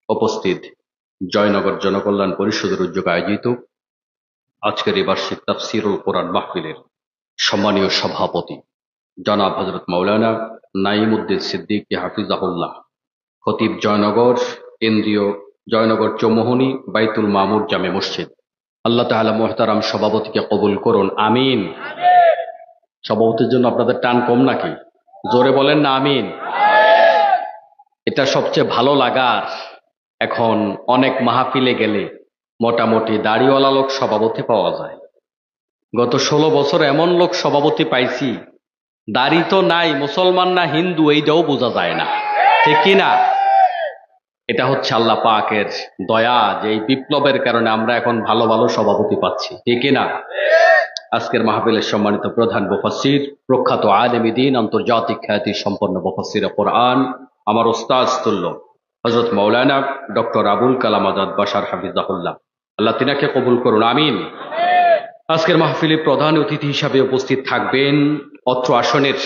উপস্থিত জয়নগর জনকল্যাণ পরিষদের উদ্যোগে আয়োজিত আজকের এই বার্ষিক তাফসীরুল কোরআন মাহফিলের সম্মানীয় সভাপতি জনাব হযরত মাওলানা নাঈমউদ্দিন সিদ্দিকী হাফিজাহুল্লাহ, খতিব জয়নগর কেন্দ্রীয়, জয়নগর চৌমুহনী বাইতুল মামুর জামে মসজিদ, আল্লাহ তাআলা মুহতারাম সভাপতিকে কবুল করুন, আমিন। সভাপতির জন্য আপনাদের টান কম নাকি? জোরে বলেন না আমিন। এটা সবচেয়ে ভালো লাগার। এখন অনেক মাহফিলে গেলে মোটামুটি দাড়িওয়ালা লোক সভাপতি পাওয়া যায়। গত 16 বছর এমন লোক সভাপতি পাইছি, দাড়ি তো নাই, মুসলমান না হিন্দু এইটাও বোঝা যায় না, ঠিক কিনা? এটা হচ্ছে আল্লাহ পাকের দয়া যে এই বিপ্লবের কারণে আমরা এখন ভালো ভালো সভাপতি পাচ্ছি, ঠিক কিনা? আজকের মাহফিলের সম্মানিত প্রধান মুফাসসির, প্রখ্যাত আলেমে দ্বীন, আন্তর্জাতিক খ্যাতি সম্পন্ন মুফাসসিরে কোরআন, আমার ওস্তাদ তুল্য হযরত মাওলানা ডক্টর আবুল কালাম আজাদ বাশার হাফিজাহুল্লাহ, আল্লাহ তিনাকে কবুল করুন, আমিন। আজকের মাহফিলে প্রধান অতিথি হিসাবে উপস্থিত থাকবেন অত্র আসনের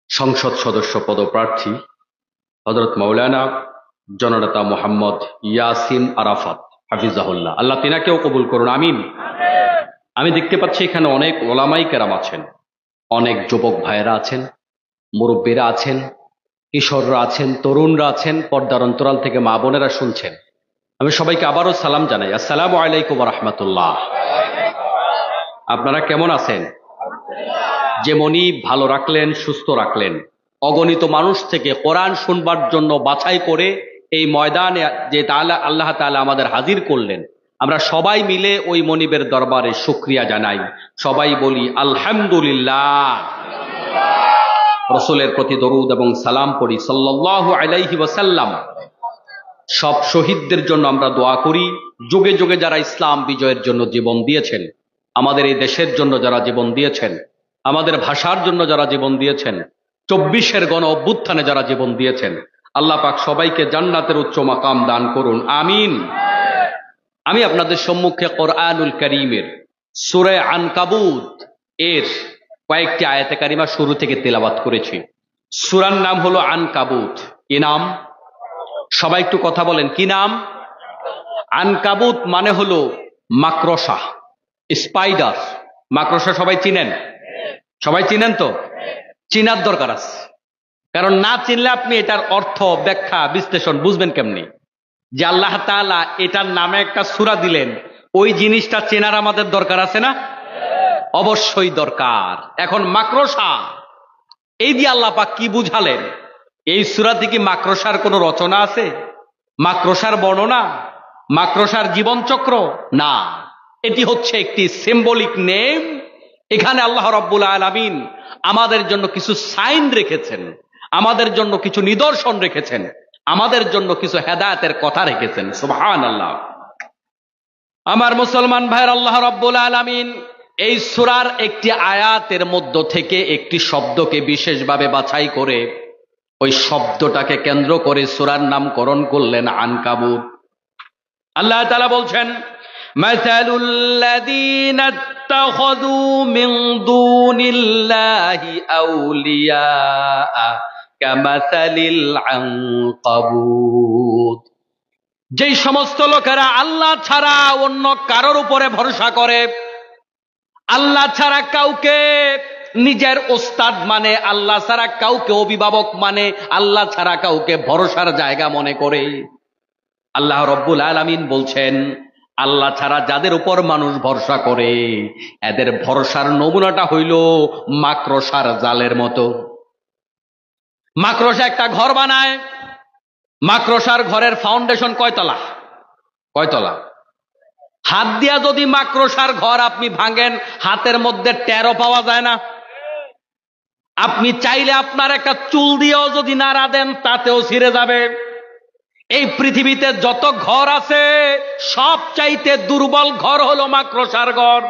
সংসদ সদস্য পদপ্রার্থী হযরত মাওলানা জননেতা মোহাম্মদ ইয়াসিন আরাফাত হাফিজাহুল্লাহ, আল্লাহ তিনাকেও কবুল করুন, আমিন। আমি দেখতে পাচ্ছি এখানে অনেক ওলামাই কেরাম আছেন, অনেক যুবক ভাইয়েরা আছেন, মুরব্বীরা আছেন, কিশোররা আছেন, তরুণরা আছেন, পর্দার অন্তরাল থেকে মা বোনেরা শুনছেন। আমি সবাইকে আবারও সালাম জানাই, আসসালামু আলাইকুম ওয়া রাহমাতুল্লাহ। আপনারা কেমন আছেন? যেমনই ভালো রাখলেন, সুস্থ রাখলেন, অগণিত মানুষ থেকে কোরআন শুনবার জন্য বাছাই করে এই ময়দানে যে আল্লাহ তাআলা আমাদের হাজির করলেন, আমরা সবাই মিলে ওই মনিবের দরবারে শুকরিয়া জানাই, সবাই বলি আলহামদুলিল্লাহ। রাসূলের প্রতি দরুদ এবং সালাম পড়ি সাল্লাল্লাহু আলাইহি ওয়াসাল্লাম। সব শহীদদের জন্য আমরা দোয়া করি, যুগে যুগে যারা ইসলাম বিজয়ের জন্য জীবন দিয়েছেন, আমাদের এই দেশের জন্য যারা জীবন দিয়েছেন, আমাদের ভাষার জন্য যারা জীবন দিয়েছেন, 24-এর গণ অভ্যুত্থানে যারা জীবন দিয়েছেন, আল্লাহ পাক সবাইকে জান্নাতের উচ্চ মাকাম দান করুন, আমিন। আমি আপনাদের সম্মুখে কোরআনুল কারীমের সূরা আনকাবুত এর কয়েকটি আয়াতে কারিমা শুরু থেকে তেলাওয়াত করেছি। সূরার নাম হলো আনকাবুত। কি নাম? সবাই একটু কথা বলেন, কি নাম? আনকাবুত মানে হলো মাকড়সা, স্পাইডার। মাকড়সা সবাই চিনেন? সবাই চিনেন তো? চিনার দরকার আছে, কারণ না চিনলে আপনি এটার অর্থ, ব্যাখ্যা, বিশ্লেষণ বুঝবেন কেমনি? যে আল্লাহ তাআলা এটার নামে একটা সূরা দিলেন, ওই জিনিসটা চেনার আমাদের দরকার আছে না? অবশ্যই দরকার। এখন মাকড়সা, এই যে আল্লাহ পাক কি বুঝালেন? এই সূরাতে কি মাকড়সার কোনো রচনা আছে? মাকড়সার বর্ণনা? মাকড়সার জীবনচক্র? না, এটি হচ্ছে একটি সিম্বলিক নেম। এখানে আল্লাহ রাব্বুল আলামিন আমাদের জন্য কিছু সাইন রেখেছেন, আমাদের জন্য কিছু নিদর্শন রেখেছেন, আমাদের জন্য কিছু হেদায়েতের কথা রেখেছেন। সুবহানাল্লাহ। আমার মুসলমান ভাইয়ের, আল্লাহ রাব্বুল আলামিন এই সূরার একটি আয়াতের মধ্য থেকে একটি শব্দকে বিশেষভাবে বাছাই করে ওই শব্দটাকে কেন্দ্র করে সূরার নামকরণ করলেন আনকাবুত। আল্লাহ তাআলা বলছেন, মাসালুল লাযীনা ইত্তাখাযু মিন দুনিল্লাহি আউলিয়া কামাসালিল আনকাবুত। যেই সমস্ত লোকেরা আল্লাহ ছাড়া অন্য কারোর উপরে ভরসা করে, আল্লাহ ছাড়া কাউকে নিজের ওস্তাদ মানে, আল্লাহ ছাড়া কাউকে অভিভাবক মানে, আল্লাহ ছাড়া কাউকে ভরসার জায়গা মনে করে, আল্লাহ রব্বুল আলামিন বলছেন, আল্লাহ ছাড়া যাদের উপর মানুষ ভরসা করে এদের ভরসার নমুনাটা হইল মাকড়সার জালের মতো। মাকড়সা একটা ঘর বানায়, মাকড়সার ঘরের ফাউন্ডেশন কয়তলা? কয়তলা? হাত দিয়া যদি মাকড়সার ঘর আপনি ভাঙেন, হাতের মধ্যে টেরও পাওয়া যায় না। আপনি চাইলে আপনার একটা চুল দিয়েও যদি নাড়া দেন, তাতেও ছিঁড়ে যাবে। এই পৃথিবীতে যত ঘর আছে সবচাইতে দুর্বল ঘর হলো মাকড়সার ঘর।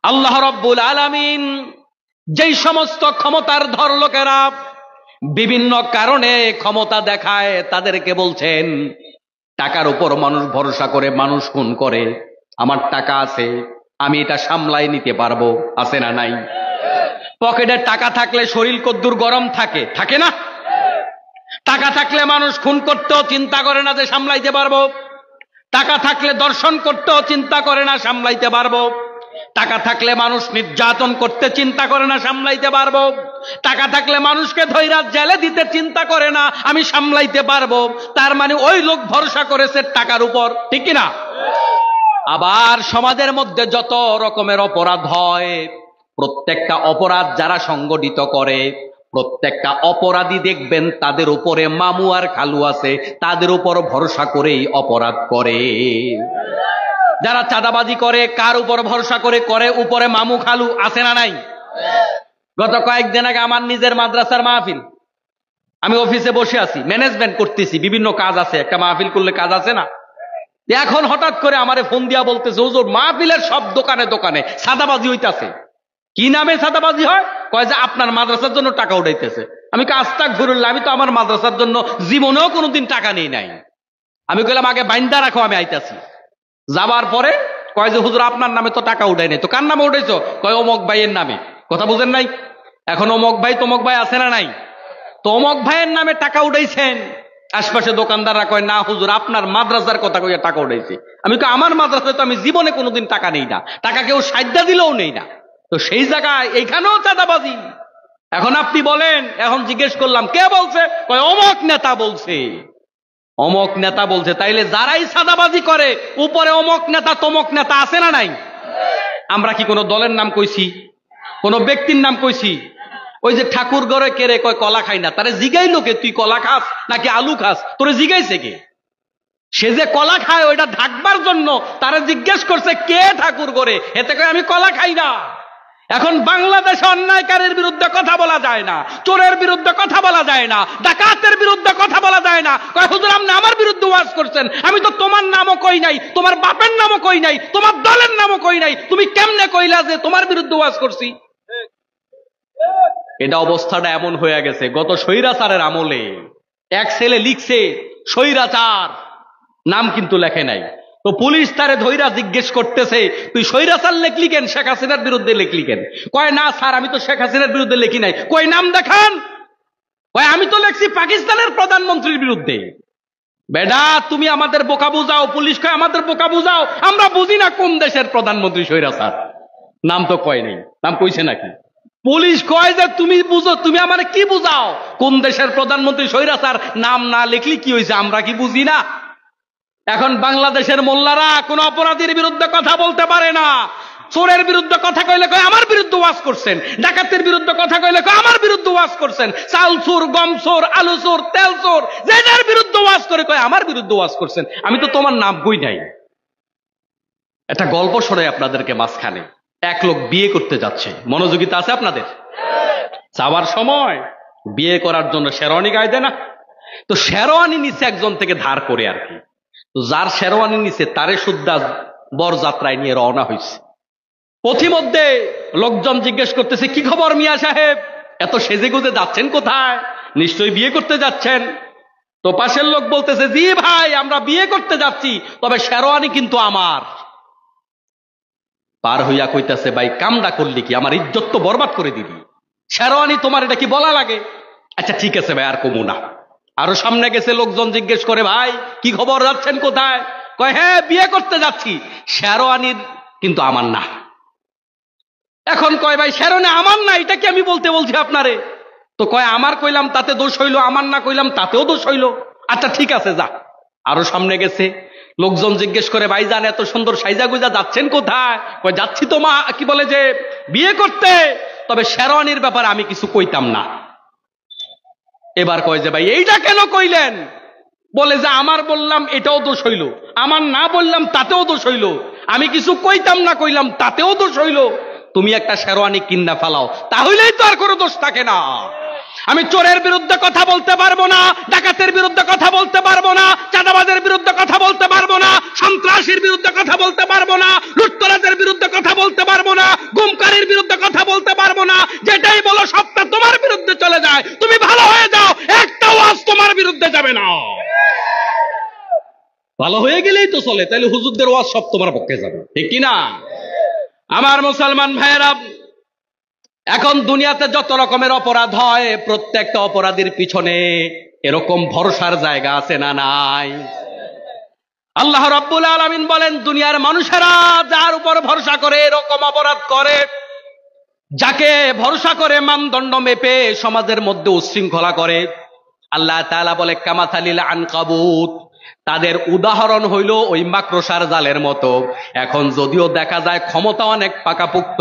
আল্লাহ রাব্বুল আলামিন যেই সমস্ত ক্ষমতার ধর লোকেরা বিভিন্ন কারণে ক্ষমতা দেখায়, তাদেরকে বলছেন, টাকার উপর মানুষ ভরসা করে, মানুষ খুন করে, আমার টাকা আছে, আমি এটা সামলাই নিতে পারবো, আছে না নাই? পকেটে টাকা থাকলে শরীর কদ্দুর গরম থাকে, থাকে না? টাকা থাকলে মানুষ খুন করতেও চিন্তা করে না যে সামলাইতে পারবো। টাকা থাকলে দর্শন করতেও চিন্তা করে না সামলাইতে পারবো। টাকা থাকলে মানুষ নির্যাতন করতে চিন্তা করে না সামলাইতে পারবো। টাকা থাকলে মানুষকে ধইরা জেলে দিতে চিন্তা করে না আমি সামলাইতে পারবো। তার মানে ওই লোক ভরসা করেছে টাকার উপর, ঠিক কিনা? আবার সমাজের মধ্যে যত রকমের অপরাধ হয়, প্রত্যেকটা অপরাধ যারা সংগঠিত করে, প্রত্যেকটা অপরাধী দেখবেন তাদের উপরে মামু আর খালু আছে, তাদের উপর ভরসা করেই অপরাধ করে। যারা চাঁদাবাজি করে কার উপর ভরসা করে করে? উপরে মামু খালু আছে না নাই? গত কয়েকদিন আগে আমার নিজের মাদ্রাসার মাহফিল, আমি অফিসে বসে আছি, ম্যানেজমেন্ট করতেছি, বিভিন্ন কাজ আছে, একটা মাহফিল করলে কাজ আছে না? এখন হঠাৎ করে আমারে ফোন দিয়া বলতেছে, হুজুর মাহফিলের সব দোকানে দোকানে চাঁদাবাজি হইতাছে। কি নামে চাঁদাবাজি হয়? কয় যে আপনার মাদ্রাসার জন্য টাকা উঠাইতেছে। আমি আস্তাগফিরুল্লাহ, আমি তো আমার মাদ্রাসার জন্য জীবনেও কোনোদিন টাকা নেই নাই। আমি কইলাম আগে বাইন্দা রাখো, আমি আইতাছি। যাবার পরে কয় যে হুজুর আপনার নামে তো টাকা উঠাই নাই। তো কার নামে উঠাইছো? কয় অমক ভাইয়ের নামে। কথা বুঝেন নাই? এখন অমক ভাই তমক ভাই আছে না নাই? তো অমক ভাইয়ের নামে টাকা উঠাইছেন। আশপাশে দোকানদাররা কয় না হুজুর আপনার মাদ্রাসার কথা কইয়া টাকা উঠাইছে। আমি কই আমার মাদ্রাসায় তো আমি জীবনে কোনোদিন টাকা নেই না, টাকা কেউ সাইডা দিলেও নেই না। তো সেই জায়গায় এইখানেও চাঁদাবাজি। এখন আপনি বলেন, এখন জিজ্ঞেস করলাম কে বলছে? কয় অমক নেতা বলছে। অমক নেতা বলছে, তাইলে যারাই চাঁদাবাজি করে উপরে অমক নেতা তমক নেতা আছে না নাই? আমরা কি কোনো দলের নাম কইছি? কোনো ব্যক্তির নাম কইছি? ওই যে ঠাকুর ঘরে কেড়ে কয় কলা খাই না, তারে জিগাই লোকে তুই কলা খাস নাকি আলু খাস? তোরে জিগাইছে কে? সে যে কলা খায় ওইটা ঢাকবার জন্য তারা জিজ্ঞেস করছে কে ঠাকুর ঘরে, এতে কয় আমি কলা খাই না। এখন বাংলাদেশে অন্যায়কারীর বিরুদ্ধে কথা বলা যায় না, চোরের বিরুদ্ধে কথা বলা যায় না, ডাকাতের বিরুদ্ধে কথা বলা যায় না। কয় হুজুর আপনি আমার বিরুদ্ধে ওয়াজ করছেন, আমি তো তোমার নামও কই নাই, তোমার বাপের নামও কই নাই, তোমার দলের নামও কই নাই, তুমি কেমনে কইলা যে তোমার বিরুদ্ধে ওয়াজ করছি? এটা অবস্থাটা এমন হয়ে গেছে। গত স্বৈরাচারের আমলে এক ছেলে লিখছে স্বৈরাচার, নাম কিন্তু লেখে নাই। তো পুলিশ তারে ধইরা জিজ্ঞেস করতেছে তুই স্বৈরাচার লেখলি কেন, শেখ হাসিনার বিরুদ্ধে লেখলি কেন? কয় না স্যার আমি তো শেখ হাসিনার বিরুদ্ধে লেখি নাই। কয় নাম দেখান। কয় আমি তো লেখছি পাকিস্তানের প্রধানমন্ত্রীর বিরুদ্ধে। বেডা তুমি আমাদের বোকা বুঝাও। পুলিশ কয় আমাদের বোকা বুঝাও, আমরা বুঝি না কোন দেশের প্রধানমন্ত্রী স্বৈরাচার। নাম তো কয় নেই, নাম কইছে নাকি? পুলিশ কয় যে তুমি বুঝো, তুমি আমার কি বুঝাও কোন দেশের প্রধানমন্ত্রী স্বৈরাচার? নাম না লিখলি কি হয়েছে, আমরা কি বুঝি না? এখন বাংলাদেশের মোল্লারা কোন অপরাধীর বিরুদ্ধে কথা বলতে পারে না। চোরের বিরুদ্ধে কথা কইলে কয় আমার বিরুদ্ধে ওয়াজ করছেন, ডাকাতের বিরুদ্ধে কথা কইলে কয় আমার বিরুদ্ধে ওয়াজ করছেন, চাল চোর, গম চোর, আলু চোর, তেল চোর, যার বিরুদ্ধে ওয়াজ করে কয় আমার বিরুদ্ধে ওয়াজ করছেন। আমি তো তোমার নাম কই নাই। একটা গল্প শোনাই আপনাদেরকে মাঝখানে। এক লোক বিয়ে করতে যাচ্ছে, মনোযোগিতা আছে আপনাদের? যাওয়ার সময় বিয়ে করার জন্য শেরওয়ানি গায়ে দেয় না? তো শেরওয়ানি নিচে একজন থেকে ধার করে আর কি। তো যার শেরওয়ানি নিচে তারে শুদ্ধা বরযাত্রায় নিয়ে রওনা হয়েছে। পথিমধ্যে লোকজন জিজ্ঞেস করতেছে কি খবর মিয়া সাহেব, এত সেজে গুজে যাচ্ছেন কোথায়? নিশ্চয়ই বিয়ে করতে যাচ্ছেন। তো পাশের লোক বলতেছে জি ভাই আমরা বিয়ে করতে যাচ্ছি, তবে শেরওয়ানি কিন্তু আমার। পার হইয়া কইতাছে ভাই কামডা করলি কি, আমার ইজ্জত তো বরবাদ করে দিবি। শেরওয়ানি তোমার এটা কি বলা লাগে? আচ্ছা ঠিক আছে ভাই আর কমু না। আরো সামনে গেছে, লোকজন জিজ্ঞেস করে ভাই কি খবর, যাচ্ছেন কোথায়? কয় হ্যাঁ বিয়ে করতে যাচ্ছি, শেরওয়ানির কিন্তু আমার না। এখন কয় ভাই শেরওয়ানি আমার না, এটা কি আমি বলতে বলছি আপনারে? তো কয় আমার কইলাম তাতে দোষ হইলো, আমার না কইলাম তাতেও দোষ হইলো। আচ্ছা ঠিক আছে যা। আরো সামনে গেছে, লোকজন জিজ্ঞেস করে ভাই জান এত সুন্দর সাইজা গুজা যাচ্ছেন কোথায়? কয় যাচ্ছি তো মা কি বলে যে বিয়ে করতে, তবে শেরওয়ানির ব্যাপারে আমি কিছু কইতাম না। এবার কয় যে ভাই এইটা কেন কইলেন? বলে যে আমার বললাম এটাও দোষ হইল, আমার না বললাম তাতেও দোষ হইল, আমি কিছু কইতাম না কইলাম তাতেও দোষ হইল। তুমি একটা শেরওয়ানি কিন্না ফেলাও, তাহলেই তো আর কোনো দোষ থাকে না। আমি চোরের বিরুদ্ধে কথা বলতে পারবো না, ডাকাতের বিরুদ্ধে কথা বলতে পারবো না, চাঁদাবাজের বিরুদ্ধে কথা বলতে পারবো না, সন্ত্রাসীর বিরুদ্ধে কথা বলতে পারবো না, লুটতরাজের বিরুদ্ধে কথা বলতে পারবো না, গুমকারীর বিরুদ্ধে কথা বলতে পারবো না। যেটাই বলো সবটা তোমার বিরুদ্ধে চলে যায়। তুমি ভালো হয়ে যাও, একটা ওয়াজ তোমার বিরুদ্ধে যাবে না। ভালো হয়ে গেলেই তো চলে, তাহলে হুজুরদের ওয়াজ সব তোমার পক্ষে যাবে, ঠিক কিনা? আমার মুসলমান ভাইয়েরা, এখন দুনিয়াতে যত রকমের অপরাধ হয় প্রত্যেকটা অপরাধীর পিছনে এরকম ভরসার জায়গা আছে না নাই? আল্লাহ রাব্বুল আলামিন বলেন, দুনিয়ার মানুষেরা যার উপর ভরসা করে এরকম অপরাধ করে, যাকে ভরসা করে মানদণ্ড মেপে সমাজের মধ্যে উচ্ছৃঙ্খলা করে, আল্লাহ তাআলা বলে কামাথালিল আনকাবুত, তাদের উদাহরণ হইল ওই মাকড়সার জালের মতো। এখন যদিও দেখা যায় ক্ষমতা অনেক পাকাপুক্ত,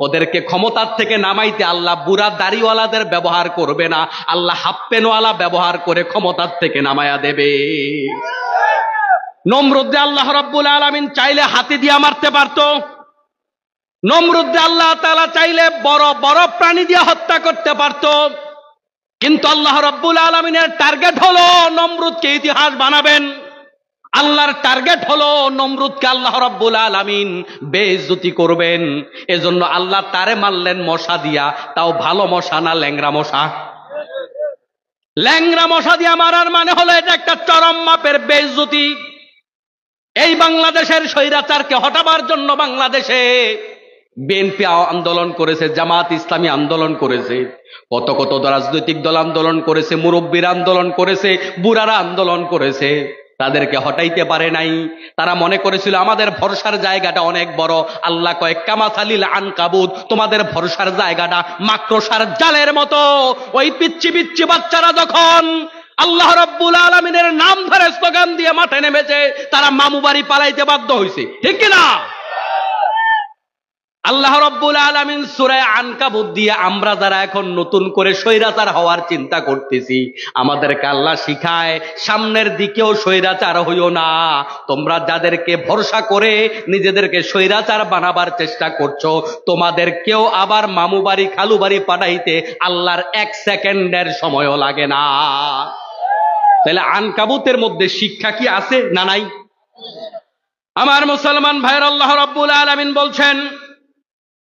ওদেরকে ক্ষমতার থেকে নামাইতে আল্লাহ বুড়া দাড়িওয়ালাদের ব্যবহার করবে না, আল্লাহ হাফ পেনওয়ালা ব্যবহার করে ক্ষমতার থেকে নামায়া দেবে। নমরুদকে আল্লাহ রাব্বুল আলামিন চাইলে হাতি দিয়ে মারতে পারত, নমরুদকে আল্লাহ তাআলা চাইলে বড় বড় প্রাণী দিয়ে হত্যা করতে পারত, কিন্তু আল্লাহ রাব্বুল আলামিনের টার্গেট হলো নমরুদকে ইতিহাস বানাবেন। আল্লাহর টার্গেট হলো নমরুদকে আল্লাহ রাব্বুল আলামিন বেইজ্জতি করবেন। এজন্য আল্লাহ তারে মারলেন মশা দিয়া, তাও ভালো মশা না, ল্যাংরা মশা। ল্যাংরা মশা দিয়া মারার মানে হলো এটা একটা চরম মাপের বেইজ্জতি। এই বাংলাদেশের স্বৈরাচারকে হটাবার জন্য বাংলাদেশে বিএনপি আন্দোলন করেছে, জামাত ইসলামী আন্দোলন করেছে, কত কত রাজনৈতিক দল আন্দোলন করেছে, মুরব্বীরা আন্দোলন করেছে, বুড়ারা আন্দোলন করেছে, তাদেরকে হটাইতে পারে নাই। তারা মনে করেছিল আমাদের ভরসার জায়গাটা অনেক বড়। আল্লাহ কয় কামাথালিল আনকাবুত, তোমাদের ভরসার জায়গাটা মাকড়সার জালের মতো। ওই পিচ্চি পিচ্চি বাচ্চারা যখন আল্লাহ রাব্বুল আলামিনের নাম ধরে স্লোগান দিয়ে মাঠে নেমেছে, তারা মামু বাড়ি পালাইতে বাধ্য হয়েছে, ঠিক কিনা? আল্লাহ রাব্বুল আলামিন সূরা আনকাবুত দিয়ে আমরা যারা এখন নতুন করে স্বৈরাচার হওয়ার চিন্তা করতেছি, আমাদেরকে আল্লাহ শিখায় সামনের দিকেও স্বৈরাচার হইও না। তোমরা যাদেরকে ভরসা করে নিজেদেরকে স্বৈরাচার বানাবার চেষ্টা করছো, তোমাদেরকেও আবার মামু বাড়ি খালু বাড়ি পাঠাইতে আল্লাহর 1 সেকেন্ডের সময়ও লাগে না। তাহলে আনকাবুতের মধ্যে শিক্ষা কি আছে না নাই? আমার মুসলমান ভাইয়ের, আল্লাহ রাব্বুল আলামিন বলছেন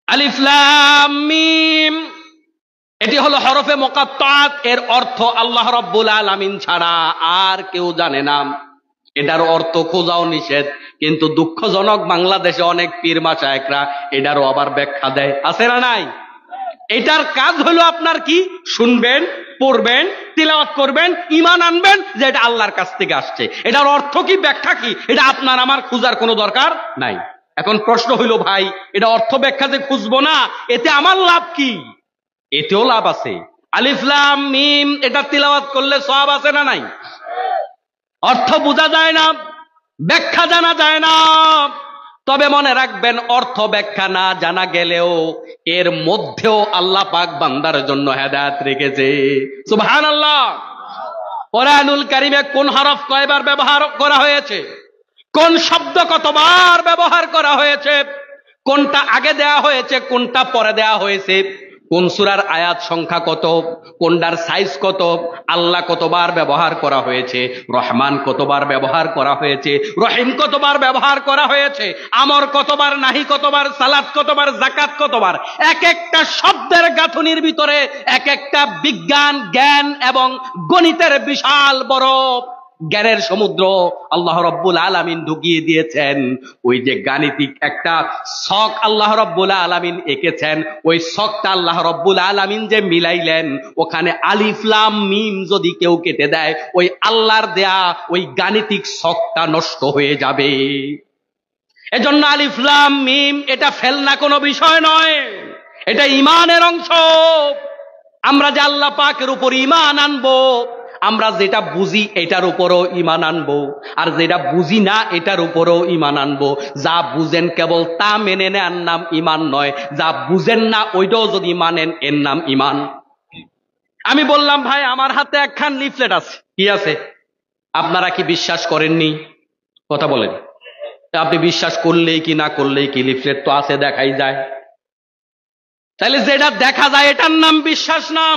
আলিফ লাম মিম, এটি হলো হরফে মুকাত্তাত। এর অর্থ আল্লাহ রাব্বুল আলামিন ছাড়া আর কেউ জানে না। এটার অর্থ খোঁজাও নিষেধ, কিন্তু দুঃখজনক বাংলাদেশে অনেক পীর মাশায়েখরা এটারও আবার ব্যাখ্যা দেয়, আছে না নাই? এটার কাজ হলো আপনার কি, শুনবেন, পড়বেন, তিলাওয়াত করবেন, ঈমান আনবেন যে এটা আল্লাহর কাছ থেকে আসছে। এটার অর্থ কি, ব্যাখ্যা কি, এটা আপনার আমার খোঁজার কোনো দরকার নাই। এখন প্রশ্ন হইল, ভাই এটা অর্থ ব্যাখ্যা যে খুঁজবো না, এতে আমার লাভ কি? এতেও লাভ আছে। আলিফ লাম মিম এটা তিলাওয়াত করলে সওয়াব আছে না নাই? অর্থ বোঝা যায় না, ব্যাখ্যা জানা যায় না, তবে মনে রাখবেন অর্থ ব্যাখ্যা না জানা গেলেও এর মধ্যেও আল্লাহ পাক বান্দার জন্য হেদায়েত রেখেছে। সুবহানাল্লাহ। কোরআনুল কারীমে কোন হরফ কয়বার ব্যবহার করা হয়েছে, কোন শব্দ কতবার ব্যবহার করা হয়েছে, কোনটা আগে দেয়া হয়েছে, কোনটা পরে দেয়া হয়েছে, কোন সূরার আয়াত সংখ্যা কত, কোনটার সাইজ কত, আল্লাহ কতবার ব্যবহার করা হয়েছে, রহমান কতবার ব্যবহার করা হয়েছে, রহিম কতবার ব্যবহার করা হয়েছে, আমর কতবার, নাহি কতবার, সালাত কতবার, যাকাত কতবার, এক একটা শব্দের গাঁথুনির ভিতরে এক একটা বিজ্ঞান, জ্ঞান এবং গণিতের বিশাল বড় জ্ঞানের সমুদ্র আল্লাহ রাব্বুল আলামিন ঢুকিয়ে দিয়েছেন। ওই যে গাণিতিক একটা ছক আল্লাহ রাব্বুল আলামিন এঁকেছেন, ওই ছকটা আল্লাহ রাব্বুল আলামিন যে মিলাইলেন, ওখানে আলিফ লাম মিম যদি কেউ কেটে দেয়, ওই আল্লাহর দেয়া ওই গাণিতিক ছকটা নষ্ট হয়ে যাবে। এজন্য আলিফ লাম মিম এটা ফেলনা কোনো বিষয় নয়, এটা ঈমানের অংশ। আমরা যে আল্লাহ পাকের উপর ঈমান আনবো, আমরা যেটা বুঝি এটার উপরও ঈমান আনবো, আর যেটা বুঝি না এটার উপরও ঈমান আনবো। যা বুঝেন কেবল তা মেনে নেওয়ার নাম ঈমান নয়, যা বুঝেন না ওইটাও যদি মানেন এর নাম ঈমান। আমি বললাম, ভাই আমার হাতে একখান লিফলেট আছে, কি আছে? আপনারা কি বিশ্বাস করেননি? কথা বলেন। আপনি বিশ্বাস করলেই কি না করলেই কি, লিফলেট তো আছে, দেখাই যায়। তাহলে যেটা দেখা যায় এটার নাম বিশ্বাস না।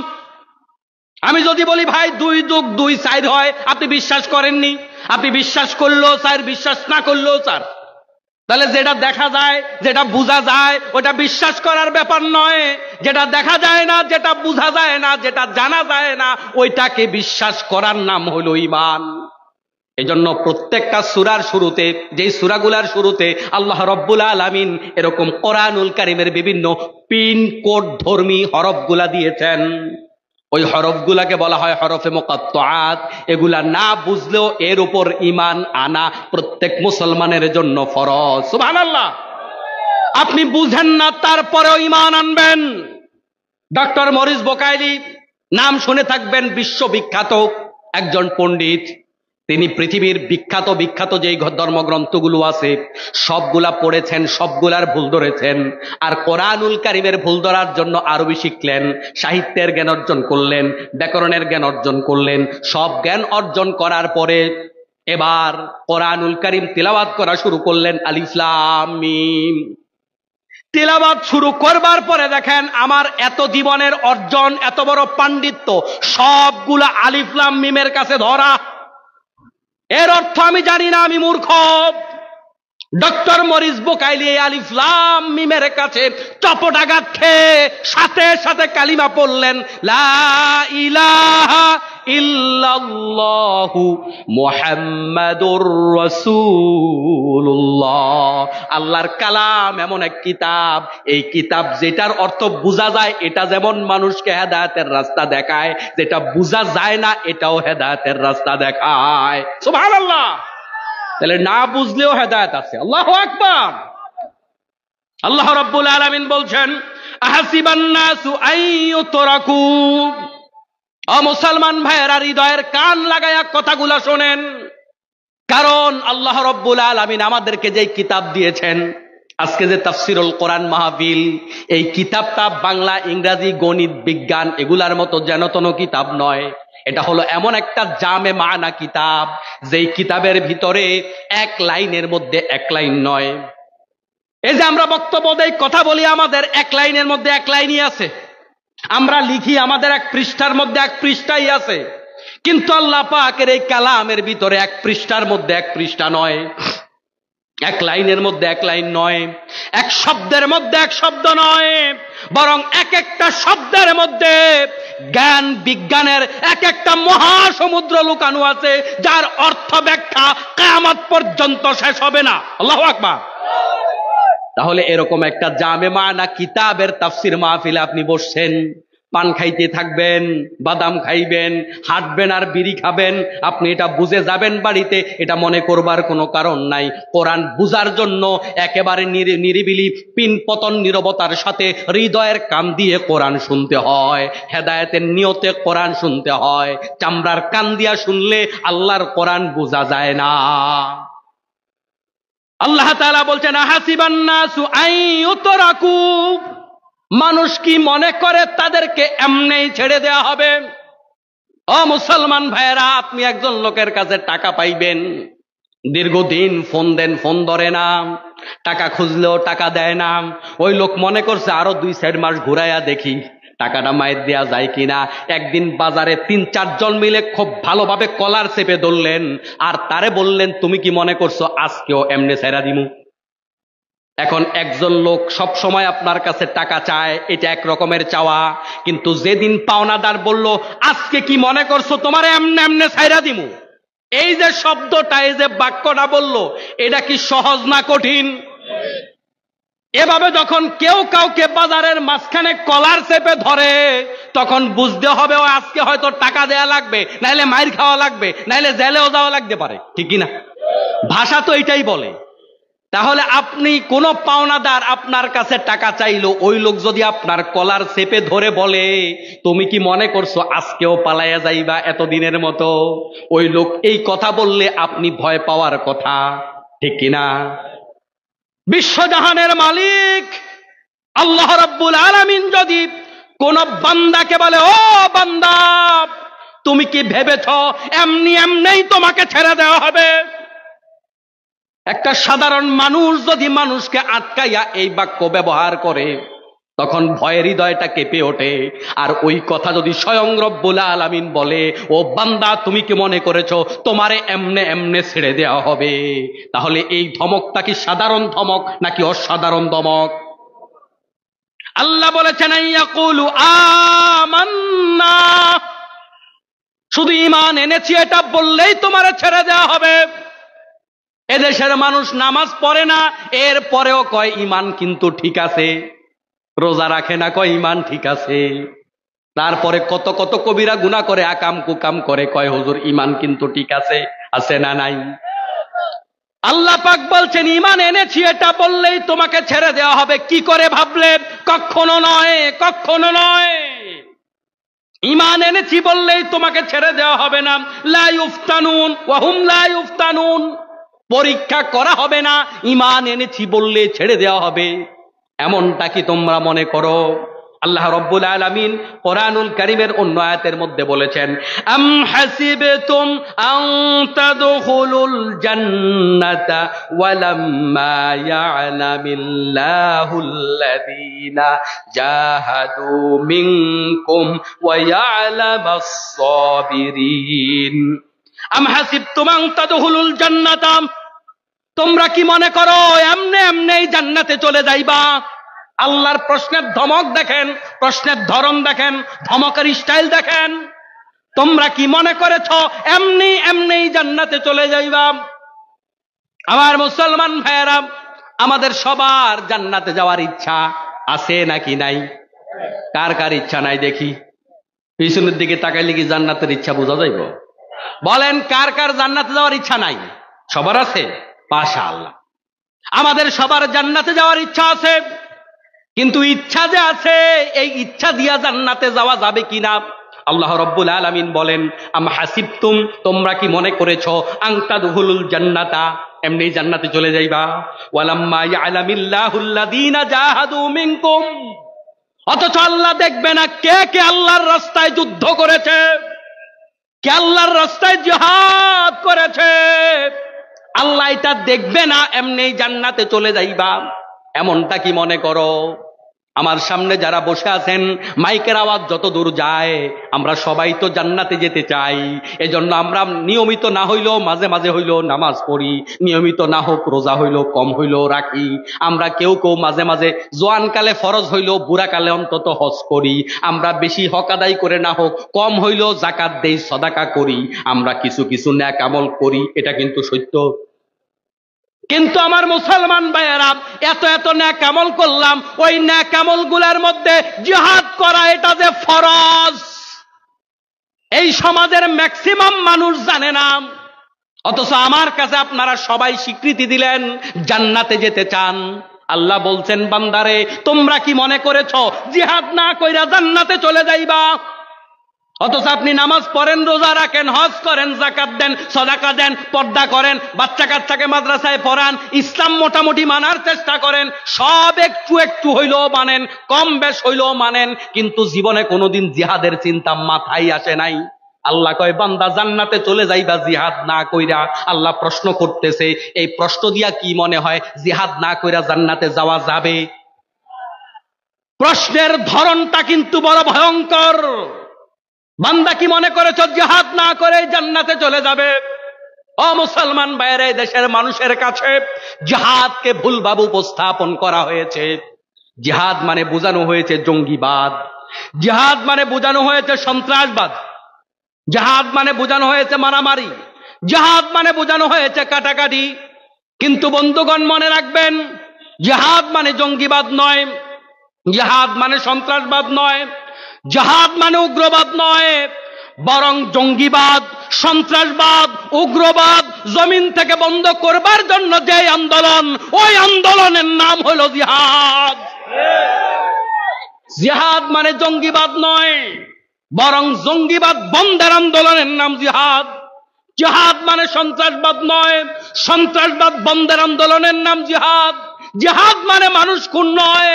আমি যদি বলি ভাই 2 যোগ 2 4 হয়, আপনি বিশ্বাস করেননি, আপনি বিশ্বাস করলেও স্যার, বিশ্বাস না করলেও স্যার। তাহলে যেটা দেখা যায়, যেটা বোঝা যায়, ওটা বিশ্বাস করার ব্যাপার নয়। যেটা দেখা যায় না, যেটা বোঝা যায় না, যেটা জানা যায় না, ওইটাকে বিশ্বাস করার নাম হলো ঈমান। এজন্য প্রত্যেকটা সূরার শুরুতে, যেই সূরাগুলার শুরুতে আল্লাহ রাব্বুল আলামিন এরকম কোরআনুল কারীমের বিভিন্ন পিন কোড ধর্মী হরফগুলা দিয়েছেন, ওই হরফগুলাকে বলা হয় হরফে মুকাত্তাআত। এগুলা না বুঝলেও এর উপর ঈমান আনা প্রত্যেক মুসলমানের জন্য ফরজ। সুবহানাল্লাহ। আপনি বুঝেন না, তারপরেও ঈমান আনবেন। ডক্টর মরিস বুকাইলি নাম শুনে থাকবেন, বিশ্ববিখ্যাত একজন পণ্ডিত। তিনি পৃথিবীর বিখ্যাত বিখ্যাত যেই ধর্মগ্রন্থগুলো আছে সবগুলা পড়েছেন, সবগুলার ভুল ধরেছেন। আর কোরআনুল কারীমের ভুল ধরার জন্য আরবি শিখলেন, সাহিত্যের জ্ঞান অর্জন করলেন, ব্যাকরণের জ্ঞান অর্জন করলেন। সব জ্ঞান অর্জন করার পরে এবার কোরআনুল কারীম তিলাওয়াত করা শুরু করলেন, আলিফ লাম মিম। তিলাওয়াত শুরু করবার পরে দেখেন আমার এত জীবনের অর্জন, এত বড় পাণ্ডিত্য সবগুলা আলিফ লাম মিমের কাছে ধরা। এর অর্থ আমি জানি না, আমি মূর্খ। ডক্টর মরিস বুকাইলি আলিফ লাম মিমের কাছে চপটাঘাত খেয়ে সাথে সাথে কালিমা পড়লেন, লা ইলাহা ইল্লাল্লাহু মুহাম্মাদুর রাসূলুল্লাহ। আল্লাহর কালাম এমন এক কিতাব, এই কিতাব যেটার অর্থ বোঝা যায় এটা যেমন মানুষকে হেদায়েতের রাস্তা দেখায়, যেটা বোঝা যায় না এটাও হেদায়েতের রাস্তা দেখায়। সুবহানাল্লাহ। তাহলে না বুঝলেও হেদায়েত আছে। আল্লাহু আকবার। আল্লাহ রাব্বুল আলামিন বলছেন, আহাসিবান নাসু আইয়ুতরাকু। ও মুসলমান ভাইয়েরা, হৃদয়ের কান লাগায়া কথাগুলা শোনেন। কারণ আল্লাহ রাব্বুল আলামিন আমাদেরকে যেই কিতাব দিয়েছেন, আজকে যে তাফসিরুল কোরআন মাহফিল, এই কিতাবটা বাংলা, ইংরেজি, গণিত, বিজ্ঞান এগুলার মতো যেন তেন কিতাব নয়। এটা হলো এমন একটা জামে মানা কিতাব, যেই কিতাবের ভিতরে এক লাইনের মধ্যে এক লাইন নয়। এই যে আমরা বক্তব্য দেই, কথা বলি, আমাদের এক লাইনের মধ্যে এক লাইনই আছে। আমরা লিখি, আমাদের এক পৃষ্ঠার মধ্যে এক পৃষ্ঠাই আছে। কিন্তু আল্লাহ পাকের এই কালামের ভিতরে এক পৃষ্ঠার মধ্যে এক পৃষ্ঠা নয়, এক লাইনের মধ্যে এক লাইন নয়, এক শব্দের মধ্যে এক শব্দ নয়, বরং এক একটা শব্দের মধ্যে জ্ঞান বিজ্ঞানের এক একটা মহাসমুদ্র লুকানো আছে, যার অর্থ ব্যাখ্যা কিয়ামত পর্যন্ত শেষ হবে না। আল্লাহু আকবার। তাহলে এরকম একটা জামে মানা কিতাবের তাফসির মাহফিলে আপনি বসছেন, পান খাইতে থাকবেন, বাদাম খাইবেন, হাঁটবেন আর বিড়ি খাবেন, আপনি এটা বুঝে যাবেন বাড়িতে, এটা মনে করবার কোনো কারণ নাই। কোরআন বুঝার জন্য একেবারে নিরিবিলি পিনপতন নীরবতার সাথে হৃদয়ের কান দিয়ে কোরআন শুনতে হয়, হেদায়েতের নিয়তে কোরআন শুনতে হয়। চামড়ার কান দিয়া শুনলে আল্লাহর কোরআন বোঝা যায় না। আল্লাহ তাআলা বলছেন, আহাসিবান নাসু আইয়ুতরাকু। মানুষ কি মনে করে তাদেরকে এমনেই ছেড়ে দেওয়া হবে? ও মুসলমান ভাইয়েরা, আপনি একজন লোকের কাছে টাকা পাইবেন, দীর্ঘদিন ফোন দেন, ফোন ধরে না, টাকা খুঁজলেও টাকা দেয় না। ওই লোক মনে করছে আরো 2-4 মাস ঘুরাইয়া দেখি টাকাটা মায়ের দেয়া যায় কিনা। একদিন বাজারে 3-4 জন মিলে খুব ভালোভাবে কলার চেপে ধরলেন, আর তারে বললেন, তুমি কি মনে করছো আজকেও এমনি ছেড়া দিমু? এখন একজন লোক সব সময় আপনার কাছে টাকা চায়, এটা এক রকমের চাওয়া। কিন্তু যেদিন পাওনাদার বলল, আজকে কি মনে করছো তোমার এমনে এমনে ছাইরা দিমু, এই যে শব্দটা, এই যে বাক্যটা বলল, এটা কি সহজ না কঠিন? এভাবে যখন কেউ কাউকে বাজারের মাঝখানে কলার চেপে ধরে, তখন বুঝতে হবে ও আজকে হয়তো টাকা দেয়া লাগবে, নাইলে মাইর খাওয়া লাগবে, নাইলে জেলেও যাওয়া লাগতে পারে। ঠিক কিনা? ভাষা তো এটাই বলে। তাহলে আপনি কোন পাওনাদার আপনার কাছে টাকা চাইলো, ওই লোক যদি আপনার কলার চেপে ধরে বলে, তুমি কি মনে করছো আজকেও পালাইয়া যাইবা এতদিনের মতো, ওই লোক এই কথা বললে আপনি ভয় পাওয়ার কথা। ঠিক কিনা? বিশ্বজাহানের মালিক আল্লাহ রাব্বুল আলামিন যদি কোন বান্দাকে বলে, ও বান্দা, তুমি কি ভেবেছ এমনি এমনিই তোমাকে ছেড়ে দেওয়া হবে? একটা সাধারণ মানুষ যদি মানুষকে আটকাইয়া এই বাক্য ব্যবহার করে, তখন ভয়ের হৃদয়টা কেঁপে ওঠে। আর ওই কথা যদি স্বয়ং রব্বুল আলামিন বলে, ও বান্দা, তুমি কি মনে করেছো তোমারে এমনে এমনে ছেড়ে দেওয়া হবে, তাহলে এই ধমকটা কি সাধারণ ধমক নাকি অসাধারণ ধমক? আল্লাহ বলেছেন, ইয়াকুলু আমান্না, শুধু ঈমান এনেছি এটা বললেই তোমারে ছেড়ে দেওয়া হবে। এদেশের মানুষ নামাজ পড়ে না, এর পরেও কয় ঈমান কিন্তু ঠিক আছে। রোজা রাখে না, কয় ঈমান ঠিক আছে। তারপরে কত কত কবিরা গুনাহ করে, আকাম কুকাম করে, কয় হুজুর ইমান কিন্তু ঠিক আছে, আছে না নাই? আল্লাহ পাক বলছেন ঈমান এনেছি এটা বললেই তোমাকে ছেড়ে দেওয়া হবে। কি করে ভাবলে? কখনো নয়, কখনো নয়। ঈমান এনেছি বললেই তোমাকে ছেড়ে দেওয়া হবে না। লা ইফতানুন ওয়া হুম লা ইফতানুন, পরীক্ষা করা হবে না। ঈমান এনেছি বললে ছেড়ে দেওয়া হবে, এমনটা কি তোমরা মনে করো? আল্লাহ রাব্বুল আলামিন কোরআনুল কারীমের অন্য আয়াতের মধ্যে বলেছেন, আম হাসিবতুম আন তাদখুলুল জান্নাতা ওয়ালাম্মা ইয়া'লামিল্লাহুল্লাযীনা জাহাদু মিনকুম ওয়া ইয়া'লামাস সাবিরিন। আম হাসিবতুম আন তাদখুলুল জান্নাতা, তোমরা কি মনে করো এমনে এমনি জান্নাতে চলে যাইবা? আল্লাহর প্রশ্নের ধমক দেখেন, প্রশ্নের ধরন দেখেন, ধমকের স্টাইল দেখেন। তোমরা কি মনে করেছ এমনি এমনি জান্নাতে চলে যাইবা? আমার মুসলমান ভাইয়েরা, আমাদের সবার জান্নাতে যাওয়ার ইচ্ছা আছে নাকি নাই? কার কার ইচ্ছা নাই দেখি? পিছনের দিকে তাকাইলে কি জান্নাতের ইচ্ছা বোঝা যাইব? বলেন কার কার জান্নাতে যাওয়ার ইচ্ছা নাই? সবার আছে? মাশাআল্লাহ, আমাদের সবার জান্নাতে যাওয়ার ইচ্ছা আছে। কিন্তু ইচ্ছা যে আছে, এই ইচ্ছা দিয়া জান্নাতে যাওয়া যাবে কিনা আল্লাহ রাব্বুল আলামিন বলেন, আম হাসিবতুম, তোমরা কি মনে করেছো আন তাদখুলুল জান্নাতা, এমনি জান্নাতে চলে যাইবা, ওয়ালাম্মা ইয়া'লামিল্লাহুল্লাযীনা জাহাদু মিনকুম, অথচ আল্লাহ দেখবে না কে কে আল্লাহর রাস্তায় যুদ্ধ করেছে, কে আল্লাহর রাস্তায় জিহাদ করেছে। আল্লাহ এটা দেখবে না, এমনি জান্নাতে চলে যাইবা, এমনটা কি মনে করো? আমার সামনে যারা বসে আছেন, মাইকের আওয়াজ যত দূর যায়, আমরা সবাই তো জান্নাতে যেতে চাই। এজন্য আমরা নিয়মিত না হইলেও মাঝে মাঝে হইলেও নামাজ পড়ি, নিয়মিত না হোক রোজা হইলেও কম হইলেও রাখি। আমরা কেউ কেউ মাঝে মাঝে জোয়ানকালে ফরজ হইলেও বুড়াকালে অন্তত হজ করি। আমরা বেশি হক আদায় করে না হোক কম হইলেও যাকাত দেই, সদাকা করি। আমরা কিছু কিছু নেক আমল করি, এটা কিন্তু সত্য। কিন্তু আমার মুসলমান ভাইয়েরা, এত এত নেক আমল করলাম, ওই নেক আমল গুলার মধ্যে জিহাদ করা এটা যে ফরজ, এই সমাজের ম্যাক্সিমাম মানুষ জানে না। অথচ আমার কাছে আপনারা সবাই স্বীকৃতি দিলেন জান্নাতে যেতে চান। আল্লাহ বলছেন, বান্দারে তোমরা কি মনে করেছো জিহাদ না কইরা জান্নাতে চলে যাইবা? অথচ আপনি নামাজ পড়েন, রোজা রাখেন, হজ করেন, যাকাত দেন, সদাকা দেন, পর্দা করেন, বাচ্চা কাচ্চাকে মাদ্রাসায় পড়ান, ইসলাম মোটামুটি মানার চেষ্টা করেন, সব একটু একটু হইলেও মানেন, কম বেশ হইলেও মানেন, কিন্তু জীবনে কোনোদিন জিহাদের চিন্তা মাথায় আসে নাই। আল্লাহ কয়, বান্দা জান্নাতে চলে যাইবা জিহাদ না কইরা। আল্লাহ প্রশ্ন করতেছে, এই প্রশ্ন দিয়া কি মনে হয় জিহাদ না কইরা জান্নাতে যাওয়া যাবে? প্রশ্নের ধরনটা কিন্তু বড় ভয়ঙ্কর। বান্দা কি মনে করেছ জিহাদ না করে জান্নাতে চলে যাবে? ও মুসলমান ভাইয়েরা, দেশের মানুষের কাছে জিহাদকে ভুলভাবে উপস্থাপন করা হয়েছে। জিহাদ মানে বোঝানো হয়েছে জঙ্গিবাদ, জিহাদ মানে বোঝানো হয়েছে সন্ত্রাসবাদ, জিহাদ মানে বোঝানো হয়েছে মারামারি, জিহাদ মানে বোঝানো হয়েছে কাটাকাটি। কিন্তু বন্ধুগণ মনে রাখবেন, জিহাদ মানে জঙ্গিবাদ নয়, জিহাদ মানে সন্ত্রাসবাদ নয়, জিহাদ মানে উগ্রবাদ নয়, বরং জঙ্গিবাদ, সন্ত্রাসবাদ, উগ্রবাদ জমিন থেকে বন্ধ করবার জন্য যে আন্দোলন, ওই আন্দোলনের নাম হলো জিহাদ। জিহাদ মানে জঙ্গিবাদ নয়, বরং জঙ্গিবাদ বন্ধের আন্দোলনের নাম জিহাদ। জিহাদ মানে সন্ত্রাসবাদ নয়, সন্ত্রাসবাদ বন্ধের আন্দোলনের নাম জিহাদ। জিহাদ মানে মানুষ খুন নয়,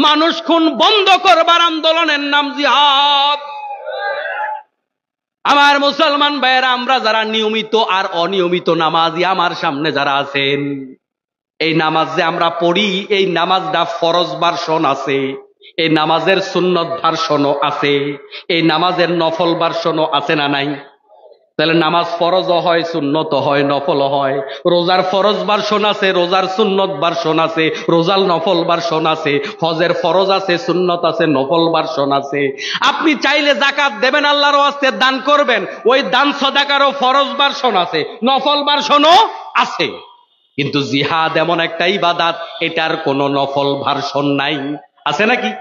মানুষ খুন বন্ধ করবার আন্দোলনের নাম জিহাদ। আমার মুসলমান ভাইয়েরা, আমরা যারা নিয়মিত আর অনিয়মিত নামাজি আমার সামনে যারা আছেন, এই নামাজ যে আমরা পড়ি, এই নামাজটা ফরজ ভার্সন আছে, এই নামাজের সুন্নত ভার্সনও আছে, এই নামাজের নফল ভার্সনও আছে না নাই? তাহলে নামাজ ফরজও হয়, সুন্নত হয়, নফল হয়। রোজার ফরজ ভার্সন আছে, রোজার সুন্নত ভার্সন আছে, রোজার নফল ভার্সন আছে। হজের ফরজ আছে, সুন্নত আছে, নফল ভার্সন আছে। আপনি চাইলে যাকাত দেবেন, আল্লাহর ওয়াস্তে দান করবেন, ওই দান সদাকারও ফরজ ভার্সন আছে, নফল ভার্সনও আছে। কিন্তু জিহাদ এমন একটা ইবাদত, এটার কোনো নফল ভার্সন নাই। আছে নাকি?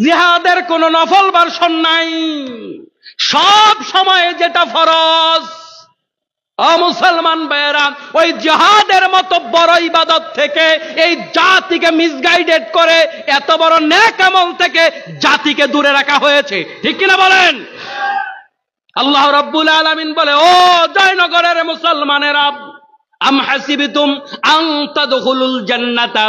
জিহাদের কোনো নফল ভার্সন নাই, সব সময়ে যেটা ফরজ। মুসলমান ভাইয়েরা, ওই জিহাদের মতো বড় ইবাদত থেকে এই জাতিকে মিসগাইডেড করে এত বড় নেক আমল থেকে জাতিকে দূরে রাখা হয়েছে, ঠিক কিনা বলেন? আল্লাহ রাব্বুল আলামিন বলে, ও জয়নগরের মুসলমানেরা, আম হাসিবতুম আন তাদখুলুল জান্নাতা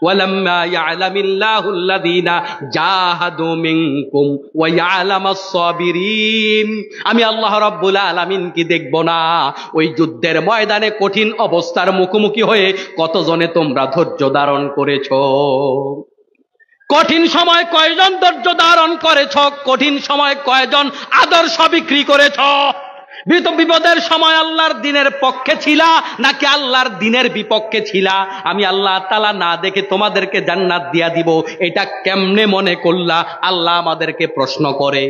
ওয়ালাম্মা ইয়ালামিল্লাহুল লাযীনা জাহাদু মিনকুম ওয়া ইয়ালামাস সাবিরিন। আমি আল্লাহ রাব্বুল আলামিন কি দেখব না ওই যুদ্ধের ময়দানে কঠিন অবস্থার মুখোমুখি হয়ে কতজনে তোমরা ধৈর্য ধারণ করেছো? কঠিন সময় কয়জন ধৈর্য ধারণ করেছ? কঠিন সময় কয়জন আদর্শ বিক্রি করেছ? বিপদের সময় আল্লাহর দিনের পক্ষে ছিলা নাকি আল্লাহর দিনের বিপক্ষে ছিলা? আমি আল্লাহ তাআলা না দেখে তোমাদেরকে জান্নাত দিয়া দিব, এটা কেমনে মনে করলা? আল্লাহ আমাদেরকে প্রশ্ন করে।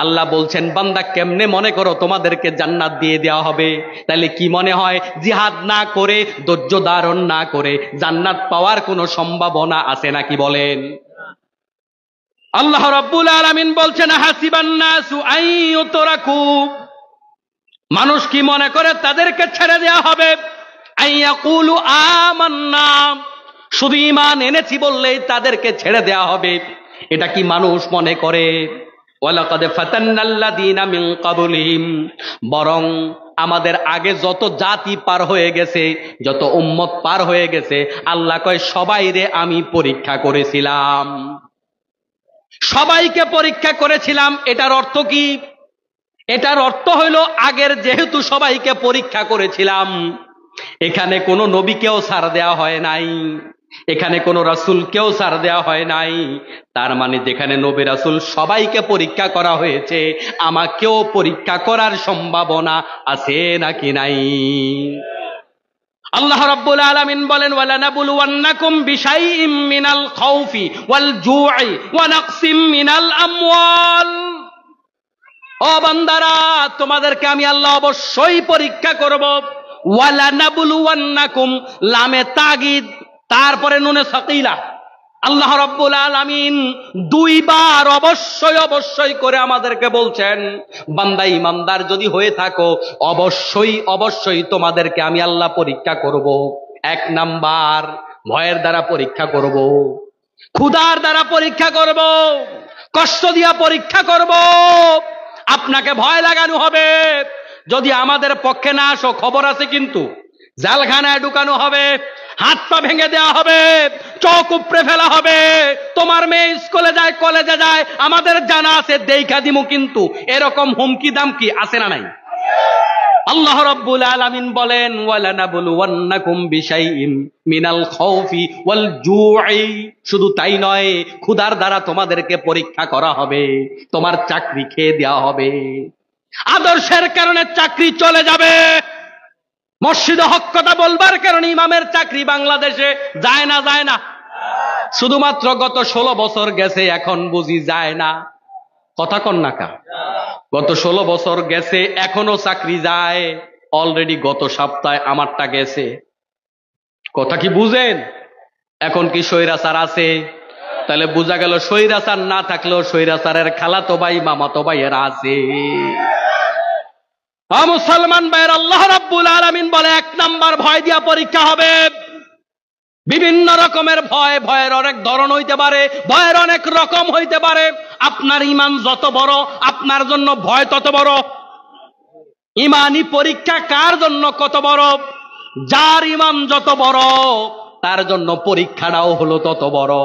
আল্লাহ বলছেন, বান্দা কেমনে মনে করো তোমাদেরকে জান্নাত দিয়ে দেওয়া হবে? তাহলে কি মনে হয় জিহাদ না করে, ধৈর্য ধারণ না করে জান্নাত পাওয়ার কোনো সম্ভাবনা আছে নাকি বলেন? আল্লাহ রাব্বুল আলামিন বলছেন, হাসিবান নাসু আইয়ুতরাকু, মানুষ কি মনে করে তাদেরকে ছেড়ে দেওয়া হবে? আইয়াকুলু আমান্না, শুধু ঈমান এনেছি বললেই তাদেরকে ছেড়ে দেওয়া হবে, এটা কি মানুষ মনে করে? ওয়ালাকাদ ফাতান্নাল্লাযীনা মিন ক্বাবলিহিম, বরং আমাদের আগে যত জাতি পার হয়ে গেছে, যত উম্মত পার হয়ে গেছে, আল্লাহ কয় সবাইরে আমি পরীক্ষা করেছিলাম, সবাইকে পরীক্ষা করেছিলাম। এটার অর্থ কি? এটার অর্থ হইল, আগের যেহেতু সবাইকে পরীক্ষা করেছিলাম, এখানে কোনো নবীকেও ছাড় দেওয়া হয় নাই, এখানে কোনো রাসূলকেও ছাড় দেওয়া হয় নাই। তার মানে যেখানে নবী রাসূল সবাইকে পরীক্ষা করা হয়েছে, আমাকেও পরীক্ষা করার সম্ভাবনা আছে নাকি নাই? আল্লাহ রাব্বুল আলামিন বলেন, ওয়ালানাবলুওয়ান্নাকুম বিশাইইম মিনাল খাউফি ওয়াল জুই ওয়া নাকসিম মিনাল আমওয়াল। ও বান্দারা, তোমাদেরকে আমি আল্লাহ অবশ্যই পরীক্ষা করব। ওয়ালানাবলুওয়ান্নাকুম, লামে তাগিদ, তারপরে নুনে সাকিলা। আল্লাহ রাব্বুল আলামিন দুইবার অবশ্যই অবশ্যই করে আমাদেরকে বলছেন, বান্দা ইমানদার যদি হয়ে থাকো, অবশ্যই অবশ্যই তোমাদেরকে আমি আল্লাহ পরীক্ষা করব। এক নাম্বার, ভয়ের দ্বারা পরীক্ষা করব, ক্ষুধার দ্বারা পরীক্ষা করব, কষ্ট দিয়া পরীক্ষা করব। আপনাকে ভয় লাগানো হবে, যদি আমাদের পক্ষে না আসো খবর আছে কিন্তু, জেলখানায় ঢুকানো হবে, হাত পা ভেঙে দেওয়া হবে, চোখ উপড়ে ফেলা হবে। তোমার মেয়ে স্কুলে যায়, কলেজে যায়, আমাদের জানা আছে, দেখা দিমু কিন্তু। এরকম হুমকি দামকি আছে না নাই? আল্লাহ রাব্বুল আলামিন বলেন, ওয়ালানাবলুওয়ান্নাকুম বিশাইইম মিনাল খাউফি ওয়াল জুই, শুধু তাই নয়, ক্ষুধার দ্বারা তোমাদেরকে পরীক্ষা করা হবে, তোমার চাকরি খেয়ে দেওয়া হবে। আদর্শের কারণে চাকরি চলে যাবে, মসজিদে হক কথা বলবার কারণে ইমামের চাকরি বাংলাদেশে যায় না, যায় না। শুধুমাত্র গত 16 বছর গেছে, এখন বুঝি যায় না। কথা কন না কা? গত 16 বছর গেছে, এখনো চাকরি যায়। অলরেডি গত সপ্তাহে আমারটা গেছে। কথা কি বুঝেন? এখন কি স্বৈরাচার আছে? তাহলে বোঝা গেল স্বৈরাচার না থাকলেও স্বৈরাচারের খালাতো ভাই মামাতো ভাইয়েরা আছে। মুসলমান ভাইয়ের, আল্লাহ রাব্বুল আলামিন বলে, এক নাম্বার ভয় দিয়া পরীক্ষা হবে। বিভিন্ন রকমের ভয়, ভয়ের অনেক ধরন হইতে পারে, ভয়ের অনেক রকম হইতে পারে। আপনার ঈমান যত বড়, আপনার জন্য ভয় তত বড়। ঈমানি পরীক্ষা কার জন্য কত বড়? যার ঈমান যত বড়, তার জন্য পরীক্ষাটাও হলো তত বড়।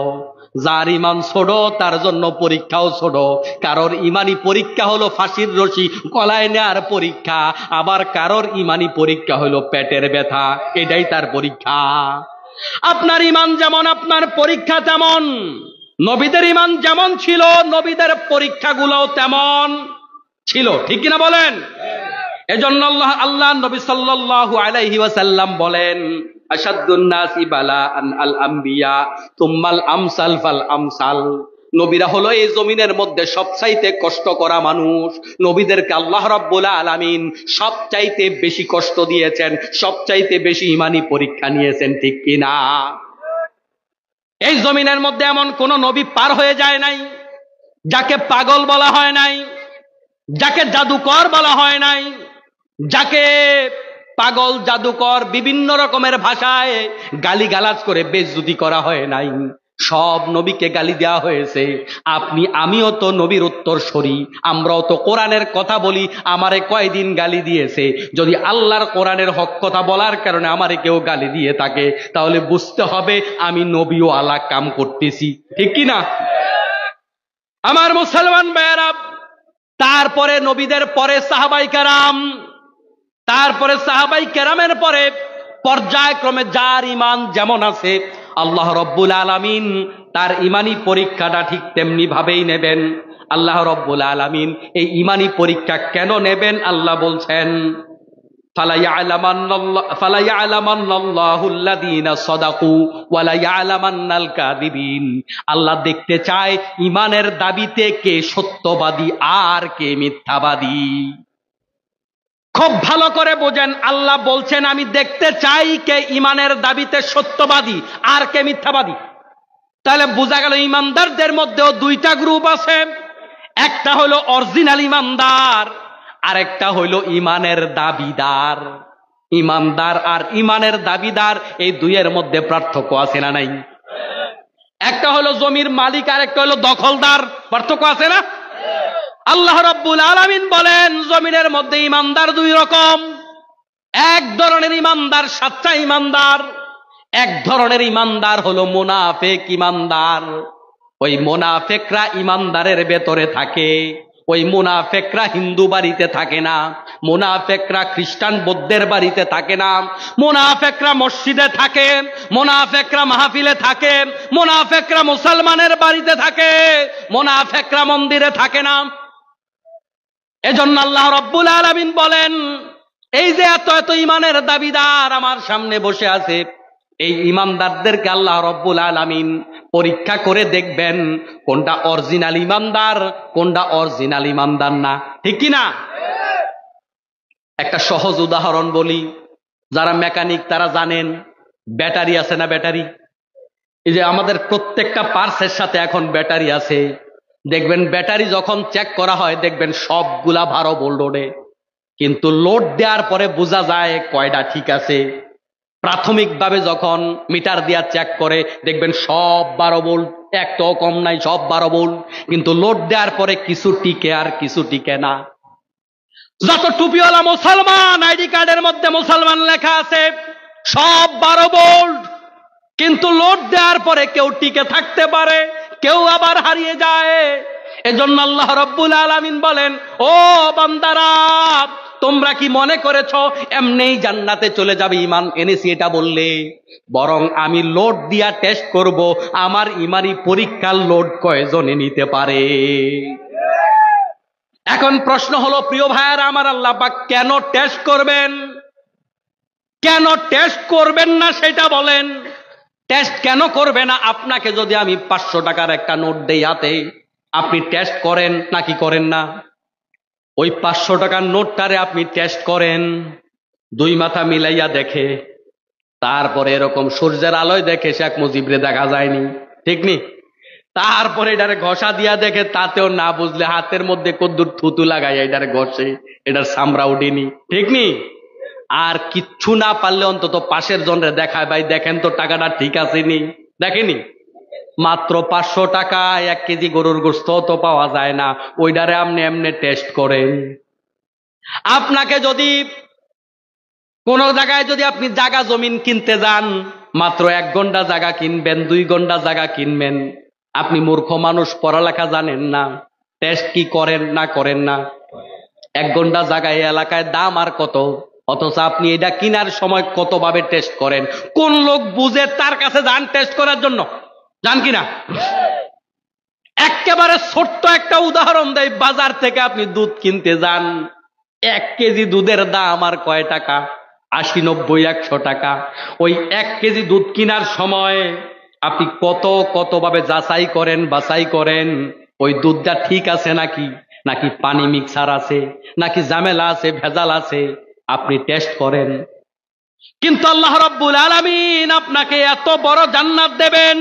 যার ঈমান ছোট, তার জন্য পরীক্ষাও ছোট। কারোর ঈমানি পরীক্ষা হলো ফাঁসির রশি গলায় নেয়ার পরীক্ষা, আবার কারোর ঈমানি পরীক্ষা হলো পেটের ব্যথা, এটাই তার পরীক্ষা। আপনার ঈমান যেমন, আপনার পরীক্ষা তেমন। নবীদের ঈমান যেমন ছিল, নবীদের পরীক্ষাগুলোও তেমন ছিল, ঠিক কিনা বলেন? এজন্য আল্লাহ নবী সাল্লাল্লাহু আলাইহি ওয়াসাল্লাম বলেন, আশাদ্দুন নাসি বালাআন আল আম্বিয়া তুম্মাল আমসাল ফাল আমসাল। নবীরা হলো এই জমিনের মধ্যে সবচাইতে কষ্ট করা মানুষ। নবীদেরকে আল্লাহ রাব্বুল আলামিন সবচাইতে বেশি কষ্ট দিয়েছেন, সবচাইতে বেশি ঈমানি পরীক্ষা নিয়েছেন, ঠিক কিনা? এই জমিনের মধ্যে এমন কোন নবী পার হয়ে যায় নাই যাকে পাগল বলা হয় নাই, যাকে জাদুকর বলা হয় নাই, যাকে পাগল জাদুকর বিভিন্ন রকমের ভাষায় গালিগালাজ করে বেইজ্জতি করা হয় নাই। সব নবীকে গালি দেওয়া হয়েছে। আপনি আমিও তো নবীর উত্তরসূরি, আমরাও তো কোরআনের কথা বলি। আমারে কয়দিন গালি দিয়েছে? যদি আল্লাহর কোরআনের হক কথা বলার কারণে আমারে কেউ গালি দিয়ে থাকে, তাহলে বুঝতে হবে আমি নবীও আলা কাম করতেছি, ঠিক কি না? আমার মুসলমান ভাইয়েরা, তারপরে নবীদের পরে সাহাবাই কেরাম, তারপরে সাহাবাই কেরামের পরে পর্যায়ক্রমে যার ইমান যেমন আছে, আল্লাহ রব্বুল আলামিন তার ইমানি পরীক্ষাটা ঠিক তেমনি ভাবেই নেবেন। আল্লাহ রব্বুল আলামিন এই ইমানি পরীক্ষা কেন নেবেন? আল্লাহ বলছেন, আল্লাহ দেখতে চায় ইমানের দাবিতে কে সত্যবাদী আর কে মিথ্যাবাদী। খুব ভালো করে বোঝেন, আল্লাহ বলছেন আমি দেখতে চাই কে ইমানের দাবিতে সত্যবাদী আর কে মিথ্যাবাদী। তাহলে বোঝা গেল ইমানদারদের মধ্যেও দুইটা গ্রুপ আছে, একটা হলো অরিজিনাল ইমানদার, আরেকটা হইল ইমানের দাবিদার। ইমানদার আর ইমানের দাবিদার এই দুইয়ের মধ্যে পার্থক্য আছে না নাই? একটা হলো জমির মালিক আর একটা হলো দখলদার, পার্থক্য আছে না? আল্লাহ রাব্বুল আলামিন বলেন জমিনের মধ্যে ইমানদার দুই রকম। এক ধরনের ইমানদার সাচ্চা ইমানদার, এক ধরনের ইমানদার হলো মুনাফিক ইমানদার। ওই মুনাফিকরা ইমানদারের ভেতরে থাকে। ওই মুনাফিকরা হিন্দু বাড়িতে থাকে না, মুনাফিকরা খ্রিস্টান বৌদ্ধের বাড়িতে থাকে না, মুনাফিকরা মসজিদে থাকে, মুনাফিকরা মাহফিলে থাকে, মুনাফিকরা মুসলমানের বাড়িতে থাকে, মুনাফিকরা মন্দিরে থাকে না। এজন্য আল্লাহ রাব্বুল আলামিন বলেন, এই যে এত এত ইমানের দাবিদার আমার সামনে বসে আছে, এই ইমানদারদেরকে আল্লাহ রাব্বুল আলামিন পরীক্ষা করে দেখবেন কোনটা অরিজিনাল ইমানদার, কোনটা অরিজিনাল ইমানদার না, ঠিক কি না? একটা সহজ উদাহরণ বলি, যারা মেকানিক তারা জানেন ব্যাটারি আছে না? ব্যাটারি, এই যে আমাদের প্রত্যেকটা পার্টসের সাথে এখন ব্যাটারি আছে। দেখবেন ব্যাটারি যখন চেক করা হয় দেখবেন সবগুলা 12 ভোল্ট ওঠে, কিন্তু লোড দেওয়ার পরে বোঝা যায় কয়টা ঠিক আছে। প্রাথমিকভাবে যখন মিটার দিয়া চেক করে দেখবেন সব 12 ভোল্ট, একটাও কম নাই, সব 12 ভোল্ট। কিন্তু লোড দেওয়ার পরে কিছু টিকে আর কিছু টিকে না। যত টুপিওয়ালা মুসলমান আইডি কার্ডের মধ্যে মুসলমান লেখা আছে সব 12 ভোল্ট, কিন্তু লোড দেওয়ার পরে কেউ টিকে থাকতে পারে, কেউ আবার হারিয়ে যায়। এজন্য আল্লাহ রাব্বুল আলামিন বলেন, ও বান্দারা, তোমরা কি মনে করেছো এমনি জান্নাতে চলে যাবে ইমান এনেছি এটা বললে? বরং আমি লোড দিয়া টেস্ট করব আমার ইমানি পরীক্ষার লোড কয়জনে নিতে পারে। এখন প্রশ্ন হলো, প্রিয় ভাইয়েরা আমার, আল্লাহ পাক কেন টেস্ট করবেন? কেন টেস্ট করবেন না সেটা বলেন। টেস্ট কেন করবে না? আপনাকে যদি আমি 500 টাকার একটা নোট দেই হাতে, আপনি টেস্ট করেন নাকি করেন না? ওই 500 টাকার নোটটারে আপনি টেস্ট করেন, দুই মাথা মিলাইয়া দেখে, তারপরে এরকম সূর্যের আলোয় দেখে শেখ মুজিবরে দেখা যায়নি, ঠিক নি? তারপরে এটারে ঘষা দিয়া দেখে, তাতেও না বুঝলে হাতের মধ্যে কদ্দুর থুতু লাগাই এটারে ঘষে, এটার চামড়া উঠিনি, ঠিক নি? আর কিচ্ছু না পারলে অন্তত পাশের জনরে দেখায়, ভাই দেখেন তো টাকাটা ঠিক আছে নি, দেখেনি? মাত্র 500 টাকায় 1 কেজি গরুর গোশত তো পাওয়া যায় না, ওইটারে আপনি এমনি টেস্ট করেন। আপনাকে যদি কোন জায়গায় যদি আপনি জায়গা জমিন কিনতে যান, মাত্র 1 ঘন্টা জায়গা কিনবেন, 2 ঘন্টা জায়গা কিনবেন, আপনি মূর্খ মানুষ, পড়ালেখা জানেন না, টেস্ট কি করেন না করেন না? 1 ঘন্টা জায়গায় এলাকায় দাম আর কত, অথচ আপনি এটা কিনার সময় কতভাবে টেস্ট করেন। কোন লোক বুঝে তার কাছে যান টেস্ট করার জন্য, জান কিনা? একেবারে ছোট্ট একটা উদাহরণ দেয়, বাজার থেকে আপনি দুধ কিনতে যান, 1 কেজি দুধের দাম আর কয় টাকা? 80, 90, 100 টাকা। ওই 1 কেজি দুধ কেনার সময় আপনি কতভাবে যাচাই করেন, বাছাই করেন ওই দুধটা ঠিক আছে নাকি, নাকি পানি মিক্সার আছে, নাকি ঝামেলা আছে, ভেজাল আছে, আপনি টেস্ট করেন। কিন্তু আল্লাহ রাব্বুল আলামিন আপনাকে এত বড় জান্নাত দেবেন,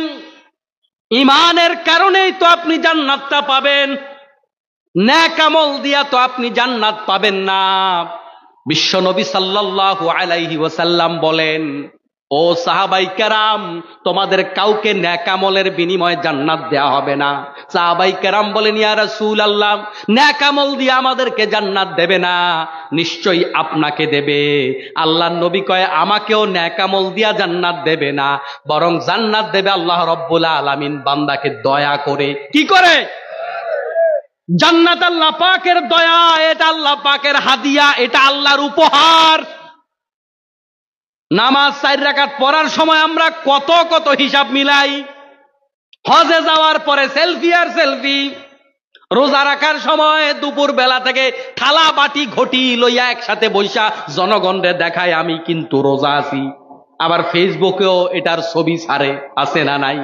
ইমানের কারণেই তো আপনি জান্নাতটা পাবেন, নেক আমল দিয়া তো আপনি জান্নাত পাবেন না। বিশ্বনবী সাল্লাল্লাহু আলাইহি ওয়াসাল্লাম বলেন, ও সাহাবাই কেরাম, তোমাদের কাউকে নেক আমলের বিনিময়ে জান্নাত দেয়া হবে না। সাহাবাই কেরাম বলেন, ইয়া রাসূলুল্লাহ, নেক আমল দিয়ে আমাদেরকে জান্নাত দেবে না, নিশ্চয়ই আপনাকে দেবে। আল্লাহর নবী কয়, আমাকেও নেক আমল দিয়া জান্নাত দেবে না, বরং জান্নাত দেবে আল্লাহ রাব্বুল আলামিন বান্দাকে দয়া করে। কি করে? জান্নাত আল্লাহ পাকের দয়া, এটা আল্লাহ পাকের হাদিয়া, এটা আল্লাহর উপহার। নামাজ 4 রাকাত পড়ার সময় আমরা কত কত হিসাব মিলাই, হজে যাওয়ার পরে সেলফি আর সেলফি, রোজা রাখার সময় দুপুর বেলা থেকে থালা বাটি ঘটি লইয়া একসাথে বৈশা জনগণরে দেখায় আমি কিন্তু রোজা আছি। আবার ফেসবুকেও এটার ছবি ছাড়ে, আছে না নাই?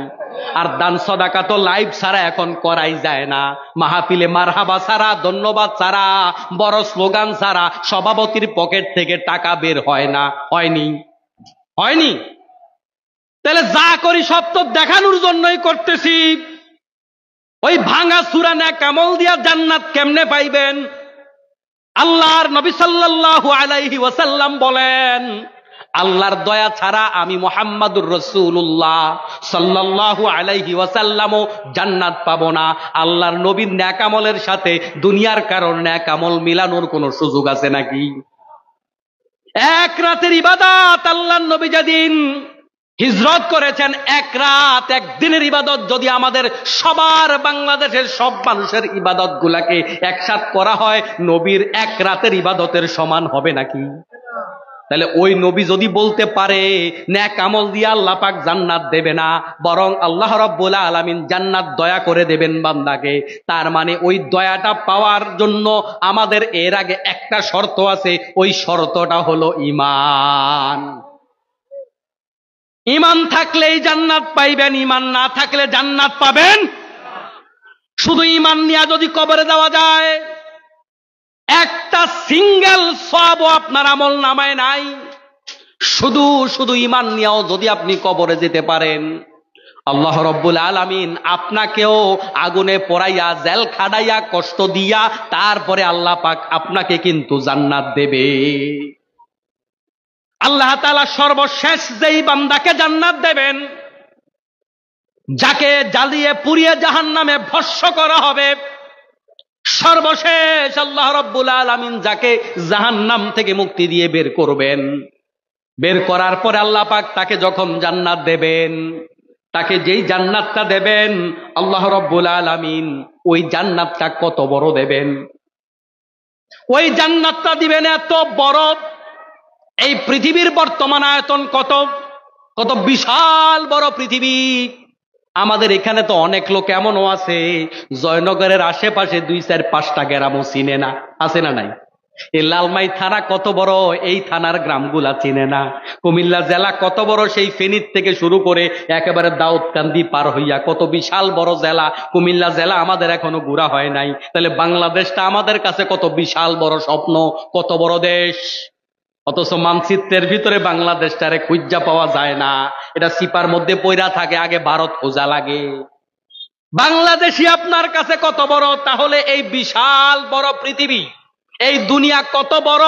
আর দান সদাকা তো লাইভ ছাড়া এখন করাই যায় না। মাহফিলে মারহাবা ছাড়া, ধন্যবাদ ছাড়া, বড় স্লোগান ছাড়া সভাপতির পকেট থেকে টাকা বের হয় না। হয়নি? হয়নি? তাহলে যা করি সব তো দেখানোর জন্যই করতেছি। ওই ভাঙা সূরা নেক আমল দিয়া জান্নাত কেমনে পাইবেন? আল্লাহর নবী সাল্লাল্লাহু আলাইহি ওয়াসাল্লাম বলেন, আল্লাহর দয়া ছাড়া আমি মুহাম্মাদুর রাসূলুল্লাহ সাল্লাল্লাহু আলাইহি ওয়াসাল্লামও জান্নাত পাবো না। আল্লাহর নবীর নেক আমলের সাথে দুনিয়ার কারণ নেক আমল মিলানোর কোনো সুযোগ আছে নাকি? এক রাতের ইবাদত আল্লাহর নবী যেদিন হিজরত করেছেন, এক রাত একদিনের ইবাদত যদি আমাদের সবার, বাংলাদেশের সব মানুষের ইবাদত গুলাকে একসাথ করা হয়, নবীর এক রাতের ইবাদতের সমান হবে নাকি? তাহলে ওই নবী যদি বলতে পারে নেক আমল দিয়ে আল্লাহ পাক জান্নাত দেবে না, বরং আল্লাহ রাব্বুল আলামিন জান্নাত দয়া করে দেবেন বান্দাকে, তার মানে ওই দয়াটা পাওয়ার জন্য আমাদের এর আগে একটা শর্ত আছে, ওই শর্তটা হলো ঈমান। ঈমান থাকলেই জান্নাত পাইবেন, ঈমান না থাকলে জান্নাত পাবেন? শুধু ঈমান নিয়ে যদি কবরে যাওয়া যায়, একটা সিঙ্গেল সওয়াবও আপনার আমল নামায় নাই। শুধু শুধু ঈমান নিয়েও যদি আপনি কবরে যেতে পারেন, আল্লাহ রাব্বুল আলামিন আপনাকেও আগুনে পোড়াইয়া, জেল খাটাইয়া, কষ্ট দিয়া তারপরে আল্লাহ পাক আপনাকে কিন্তু জান্নাত দেবে। আল্লাহ তাআলা সর্বশেষ যেই বান্দাকে জান্নাত দেবেন, যাকে জ্বালিয়ে পুড়িয়ে জাহান্নামে ভস্ম করা হবে, সর্বশেষ আল্লাহ রাব্বুল আলামিন যাকে জাহান্নাম থেকে মুক্তি দিয়ে বের করবেন, বের করার পরে আল্লাহ পাক তাকে যখন জান্নাত দেবেন, তাকে যেই জান্নাতটা দেবেন আল্লাহ রাব্বুল আলামিন ওই জান্নাতটা কত বড় দেবেন! ওই জান্নাতটা দিবেন এত বড়, এই পৃথিবীর বর্তমান আয়তন কত, কত বিশাল বড় পৃথিবী। আমাদের এখানে তো অনেক লোক এমনও আছে জয়নগরের আশেপাশে 2-4-5টা গ্রামও চিনে না, আছে না নাই? এই লালমাই থানা কত বড়, এই থানার গ্রামগুলা চিনে না। কুমিল্লা জেলা কত বড়, সেই ফেনীর থেকে শুরু করে একেবারে দাউদকান্দি পার হইয়া কত বিশাল বড় জেলা। কুমিল্লা জেলা আমাদের এখনো ঘোরা হয় নাই, তাহলে বাংলাদেশটা আমাদের কাছে কত বিশাল বড় স্বপ্ন, কত বড় দেশ। অথচ মানচিত্রের ভিতরে বাংলাদেশটারে খুঁজা পাওয়া যায় না, এটা সিপার মধ্যে পইরা থাকে, আগে ভারত খোঁজা লাগে। বাংলাদেশই আপনার কাছে কত বড়, তাহলে এই বিশাল বড় পৃথিবী, এই দুনিয়া কত বড়?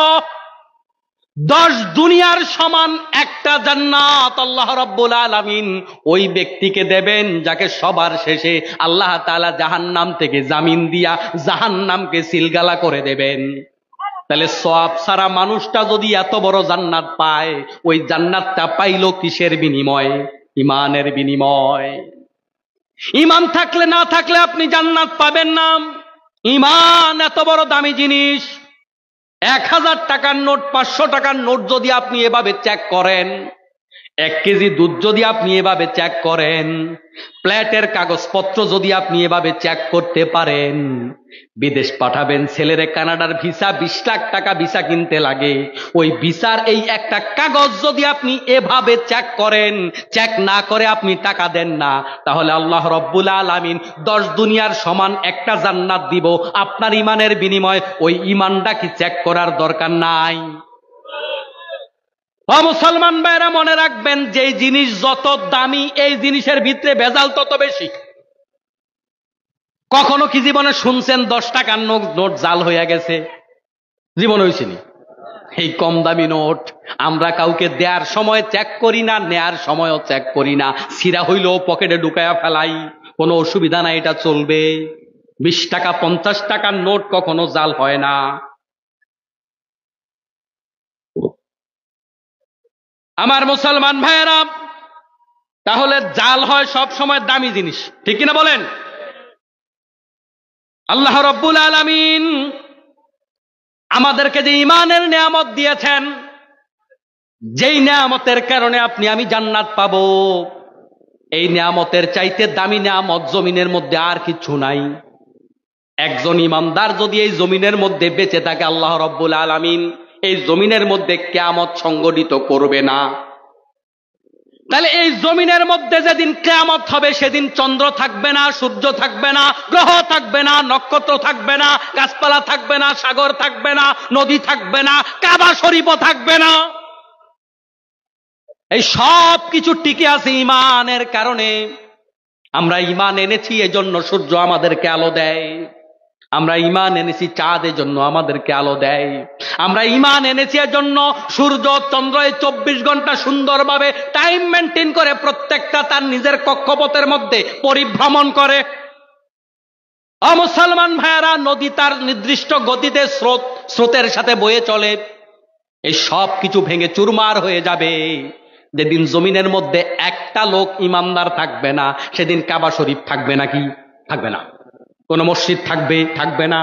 10 দুনিয়ার সমান একটা জান্নাত আল্লাহ রাব্বুল আলামিন ওই ব্যক্তিকে দেবেন যাকে সবার শেষে আল্লাহ তাআলা জাহান্নাম থেকে জামিন দিয়া জাহান্নামকে সিলগালা করে দেবেন। তাহলে সওয়াব ছাড়া মানুষটা যদি এত বড় জান্নাত পায়, ওই জান্নাতটা পাইল কিসের বিনিময়ে? ঈমানের বিনিময়। ঈমান থাকলে না থাকলে আপনি জান্নাত পাবেন না। ঈমান এত বড় দামি জিনিস। 1000 টাকার নোট, 500 টাকার নোট যদি আপনি এভাবে চেক করেন, 1 কেজি দুধ যদি আপনি এভাবে চেক করেন, প্লেটের কাগজপত্র যদি আপনি এভাবে চেক করতে পারেন, বিদেশ পাঠাবেন ছেলেরে, কানাডার ভিসা 20 লাখ টাকা ভিসা কিনতে লাগে, ওই ভিসার এই একটা কাগজ যদি আপনি এভাবে চেক করেন, চেক না করে আপনি টাকা দেন না, তাহলে আল্লাহ রাব্বুল আলামিন 10 দুনিয়ার সমান একটা জান্নাত দিব আপনার ঈমানের বিনিময়ে। ওই ঈমানটা কি চেক করার দরকার নাই? মুসলমান ভাইরা মনে রাখবেন, যেই জিনিস যত দামি এই জিনিসের ভিতরে ভেজাল তত বেশি। কখনো কি জীবনে শুনছেন 10 টাকার নোট জাল হইয়া গেছে? জীবন হয়েছিনি। এই কম দামি নোট আমরা কাউকে দেওয়ার সময় চেক করি না, নেয়ার সময়ও চেক করি না, ছিঁড়া হইলেও পকেটে ঢুকায়া ফেলাই, কোনো অসুবিধা নাই, এটা চলবে। 20 টাকা 50 টাকার নোট কখনো জাল হয় না। আমার মুসলমান ভাইয়েরা, তাহলে জাল হয় সব সময় দামি জিনিস, ঠিক কিনা বলেন? আল্লাহ রাব্বুল আলামিন আমাদেরকে যে ঈমানের নিয়ামত দিয়েছেন, যেই নিয়ামতের কারণে আপনি আমি জান্নাত পাবো, এই নিয়ামতের চাইতে দামি নিয়ামত জমিনের মধ্যে আর কিছু নাই। একজন ঈমানদার যদি এই জমিনের মধ্যে বেঁচে থাকে, আল্লাহ রাব্বুল আলামিন এই জমিনের মধ্যে কিয়ামত সংগঠিত করবে না। তাহলে এই জমিনের মধ্যে যেদিন কিয়ামত হবে, সেদিন চন্দ্র থাকবে না, সূর্য থাকবে না, গ্রহ থাকবে না, নক্ষত্র থাকবে না, গাছপালা থাকবে না, সাগর থাকবে না, নদী থাকবে না, কাবা শরীফও থাকবে না। এই সব কিছু টিকে আছে ঈমানের কারণে। আমরা ঈমান এনেছি, এজন্য সূর্য আমাদেরকে আলো দেয়। আমরা ঈমান এনেছি চাঁদ, এজন্য আমাদেরকে আলো দেয়। আমরা ঈমান এনেছি এজন্য সূর্য চন্দ্র 24 ঘন্টা সুন্দরভাবে টাইম মেনটেন করে প্রত্যেকটা তার নিজের কক্ষপথের মধ্যে পরিভ্রমণ করে। মুসলমান ভাইয়েরা, নদী তার নির্দিষ্ট গতিতে স্রোতের সাথে বয়ে চলে। এই সব কিছু ভেঙে চুরমার হয়ে যাবে যেদিন জমিনের মধ্যে একটা লোক ঈমানদার থাকবে না। সেদিন কাবা শরীফ থাকবে নাকি? থাকবে না। কোন মসজিদ থাকবে না।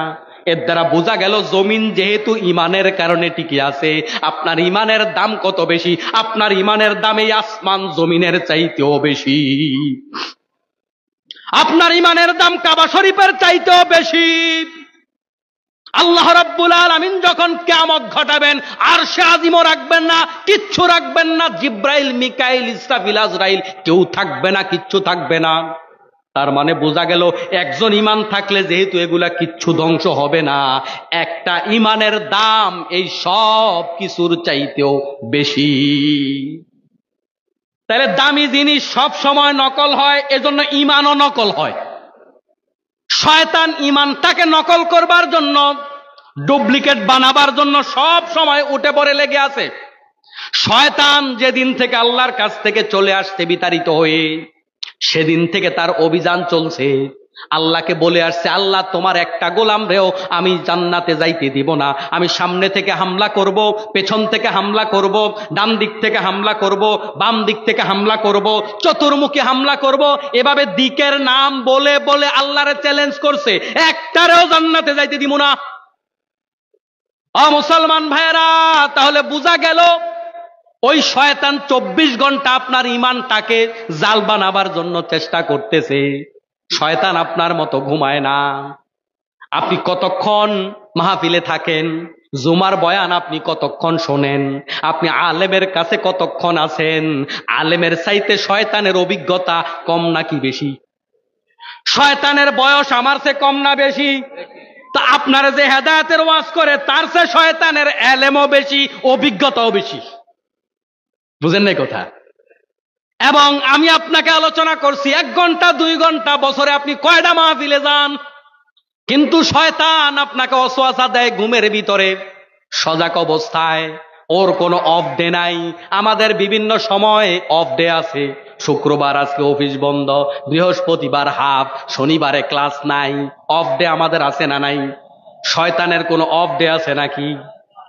এর দ্বারা বোঝা গেল, জমিন যেহেতু ঈমানের কারণে টিকে আছে, আপনার ঈমানের দাম কত বেশি? আপনার ঈমানের দাম এই আসমান জমিনের চাইতেও বেশি। আপনার ঈমানের দাম কাবা শরীফের চাইতেও বেশি। আল্লাহ রাব্বুল আলামিন যখন কিয়ামত ঘটাবেন, আরশে আজিমও রাখবেন না, কিচ্ছু রাখবেন না। জিব্রাইল, মিকাইল, ইসরাফিল, আজরাইল কেউ থাকবে না, কিচ্ছু থাকবে না। তার মানে বোঝা গেল, একজন ঈমান থাকলে যেহেতু এগুলা কিচ্ছু ধ্বংস হবে না, একটা ঈমানের দাম এই সব কিছুর চাইতেও বেশি। তাহলে দামি জিনিস সব সময় নকল হয়, এজন্য ঈমানও নকল হয়। শয়তান ঈমানটাকে নকল করবার জন্য, ডুপ্লিকেট বানাবার জন্য সব সময় উঠে পড়ে লেগে আছে। শয়তান যেদিন থেকে আল্লাহর কাছ থেকে চলে আসতে বিতাড়িত হয়ে, সেদিন থেকে তার অভিযান চলছে। আল্লাহকে বলে আসছে, আল্লাহ তোমার একটা গোলাম রেও আমি জান্নাতে যাইতে দিব না। আমি সামনে থেকে হামলা করব, পেছন থেকে হামলা করব, ডান দিক থেকে হামলা করব, বাম দিক থেকে হামলা করব, চতুর্মুখী হামলা করব। এভাবে দিকের নাম বলে বলে আল্লাহরে চ্যালেঞ্জ করছে, একটারেও জান্নাতে যাইতে দিব না। মুসলমান ভাইয়েরা, তাহলে বোঝা গেল, ওই শয়তান 24 ঘন্টা আপনার ঈমানটাকে জাল বানাবার জন্য চেষ্টা করতেছে। শয়তান আপনার মতো ঘুমায় না। আপনি কতক্ষণ মাহফিলে থাকেন, জুমার বয়ান আপনি কতক্ষণ শোনেন, আপনি আলেমের কাছে কতক্ষণ আছেন, আলেমের চাইতে শয়তানের অভিজ্ঞতা কম নাকি বেশি? শয়তানের বয়স আমার চেয়ে কম না বেশি? তা আপনারা যে হেদায়েতের ওয়াজ করে, তার চেয়ে শয়তানের এলেমও বেশি, অভিজ্ঞতাও বেশি। বুঝেন নাই কথা? এবং আমি আপনাকে আলোচনা করছি 1 ঘন্টা 2 ঘন্টা, বছরে আপনি কয়টা মাহফিলে যান? কিন্তু শয়তান আপনাকে ওয়াসওয়াসা দেয় ঘুমের ভিতরে, সজাগ অবস্থায়। ওর কোনো অফ ডে নাই। আমাদের বিভিন্ন সময় অফ ডে আছে। শুক্রবার আজকে অফিস বন্ধ, বৃহস্পতিবার হাফ, শনিবারে ক্লাস নাই। অফ ডে আমাদের আছে না নাই? শয়তানের কোনো অফ ডে আছে নাকি?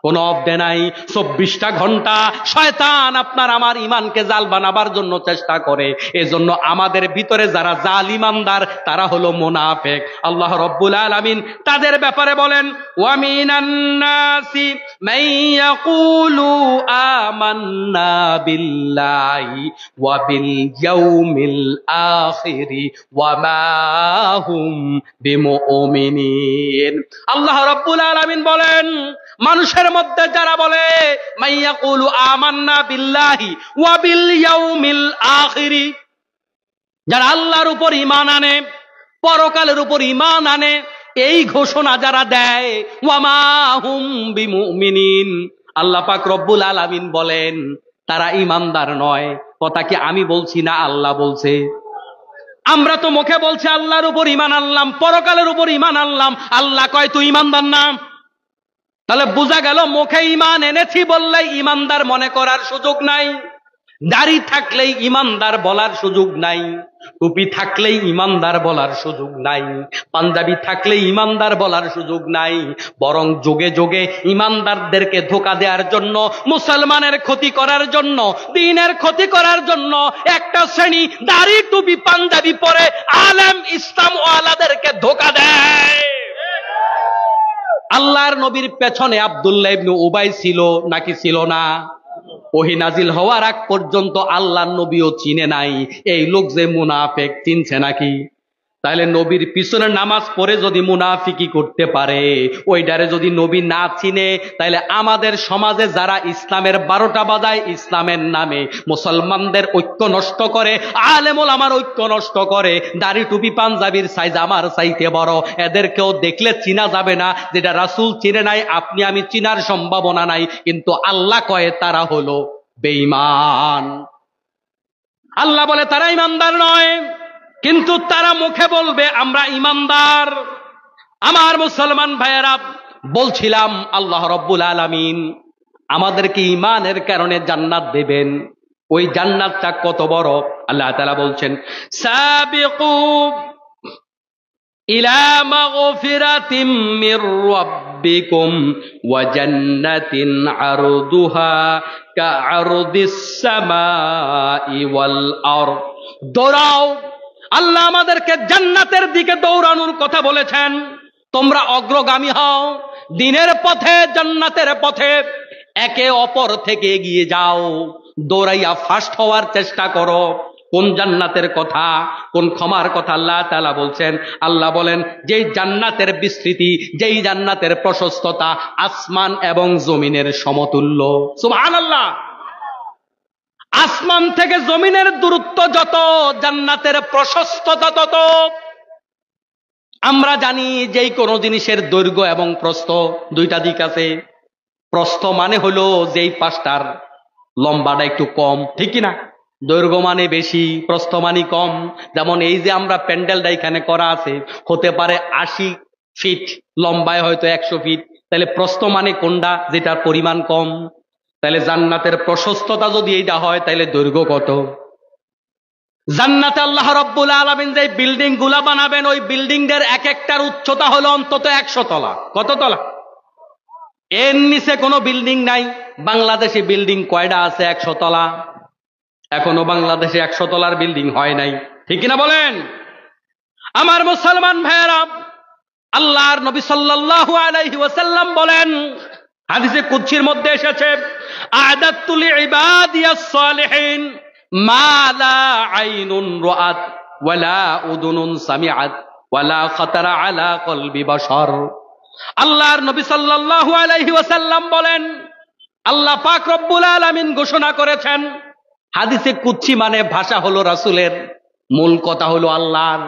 কোন অফ ডে নাই। 24টা ঘন্টা শয়তান আপনার আমার ঈমানকে জাল বানাবার জন্য চেষ্টা করে। এজন্য আমাদের ভিতরে যারা জাল ঈমানদার, তারা হলো মুনাফিক। আল্লাহ রাব্বুল আলামিন তাদের ব্যাপারে বলেন, ওয়া মিনান নাসি মান ইয়াকুলু আমান্না বিল্লাহি ওয়া বিল ইয়াউমিল আখিরি ওয়া মা হুম বিমুমিনিন। আল্লাহ রাব্বুল আলামিন বলেন, মানুষের মধ্যে যারা বলে মাইয়াকুলু আমান্না বিল্লাহি ওয়া বিল ইয়াউমিল আখিরি, যারা আল্লাহর উপর ঈমান আনে, পরকালের উপর ঈমান আনে, এই ঘোষণা যারা দেয়, ওয়া মা হুম বিমুমিনিন, আল্লাহ পাক রব্বুল আলামিন বলেন তারা ঈমানদার নয়। কথা কি আমি বলছি না আল্লাহ বলছে? আমরা তো মুখে বলছি আল্লাহর উপর ঈমান আনলাম, পরকালের উপর ঈমান আনলাম, আল্লাহ কয় তুই ঈমানদার না। তাহলে বোঝা গেল মুখে ঈমান এনেছি বললেই ঈমানদার মনে করার সুযোগ নাই, দাড়ি থাকলেই ঈমানদার বলার সুযোগ নাই, টুপি থাকলেই ঈমানদার বলার সুযোগ নাই, পাঞ্জাবি থাকলেই ঈমানদার বলার সুযোগ নাই। বরং যুগে যুগে ঈমানদারদেরকে ধোঁকা দেওয়ার জন্য, মুসলমানের ক্ষতি করার জন্য, দ্বীনের ক্ষতি করার জন্য একটা শ্রেণী দাড়ি টুপি পাঞ্জাবি পরে আলেম ইসলাম ওয়ালাদেরকে ধোঁকা দেয়। আল্লাহর নবীর পেছনে আব্দুল্লাহ ইবনে উবাই ছিল নাকি ছিল না? ওহী নাজিল হওয়ার আগ পর্যন্ত আল্লাহর নবীও চিনে নাই এই লোক যে মুনাফিক, চিনছে নাকি? তাহলে নবীর পিছনে নামাজ পড়ে যদি মুনাফিকি করতে পারে, ওইটারে যদি নবী না চিনে, তাহলে আমাদের সমাজে যারা ইসলামের 12টা বাজায় ইসলামের নামে, মুসলমানদের ঐক্য নষ্ট করে, আলেম ওলামার ঐক্য নষ্ট করে, দাড়ি টুপি পাঞ্জাবির সাইজ আমার চাইতে বড়, এদেরকেও দেখলে চিনা যাবে না। যেটা রাসূল চিনে নাই, আপনি আমি চিনার সম্ভাবনা নাই, কিন্তু আল্লাহ কয়ে তারা হলো বেঈমান। আল্লাহ বলে তারা ঈমানদার নয়, কিন্তু তারা মুখে বলবে আমরা ঈমানদার। আমার মুসলমান ভাইয়েরা, বলছিলাম আল্লাহ রব্বুল আলামিন আমাদেরকে ঈমানের কারণে জান্নাত দেবেন। ওই জান্নাতটা কত বড়! আল্লাহ তাআলা বলছেন, সাবিকু ইলা মাগফিরাতিম মির রাব্বিকুম ওয়া জান্নাতিন আরদুহা কাআরদিস সামাই ওয়াল আরদ। দৌড়াও, আল্লাহ আমাদেরকে জান্নাতের দিকে দৌড়ানোর কথা বলেছেন। তোমরা অগ্রগামী হও দ্বীনের পথে, জান্নাতের পথে, একে অপর থেকে এগিয়ে যাও, দৌড়াইয়া ফার্স্ট হওয়ার চেষ্টা করো। কোন জান্নাতের কথা, কোন ক্ষমার কথা আল্লাহ তাআলা বলছেন? আল্লাহ বলেন যেই জান্নাতের বিস্তৃতি, যেই জান্নাতের প্রশস্ততা আসমান এবং জমিনের সমতুল্য। সুবহানাল্লাহ! আসমান থেকে জমিনের দূরত্ব যত, জান্নাতের প্রশস্ততা তত। আমরা জানি যেই কোনো জিনিসের দৈর্ঘ্য এবং প্রস্থ দুইটা দিক আছে। প্রস্থ মানে হলো যেই পাশটার লম্বাটা একটু কম, ঠিক কিনা? দৈর্ঘ্য মানে বেশি, প্রস্থ মানে কম। যেমন এই যে আমরা প্যান্ডেলটা এখানে করা আছে, হতে পারে 80 ফিট, লম্বায় হয়তো 100 ফিট। তাহলে প্রস্থ মানে কোনটা, যেটার পরিমাণ কম? তাহলে জান্নাতের প্রশস্ততা যদি এইটা হয়, তাহলে দৈর্ঘ্য কত? জান্নাতে আল্লাহ রব্বুল আলামিন যে বিল্ডিং গুলা বানাবেন, ওই বিল্ডিং এর এক একটার উচ্চতা হলো অন্তত 100 তলা। কত তলা? এর নিচে কোনো বিল্ডিং নাই। বাংলাদেশে বিল্ডিং কয়টা আছে? 100 তলা। এখনো বাংলাদেশে 100 তলার বিল্ডিং হয় নাই, ঠিক কিনা বলেন? আমার মুসলমান ভাইয়েরা, আল্লাহর নবী সাল্লাল্লাহু আলাইহি ওয়াসাল্লাম বলেন, হাদিসে কুদসির মধ্যে এসেছে, আ'দাতু লিইবাদিয়াস সালিহিন মা লা আইনুন রাআত ওয়ালা উযুনুন সামিআত ওয়ালা খাতারা আলা কলবি বাশার। আল্লাহর নবী সাল্লাল্লাহু আলাইহি ওয়াসাল্লাম বলেন, আল্লাহ পাক রব্বুল আলামিন ঘোষণা করেছেন, হাদিসে কুদসি মানে ভাষা হলো রাসূলের, মূল কথা হলো আল্লাহর।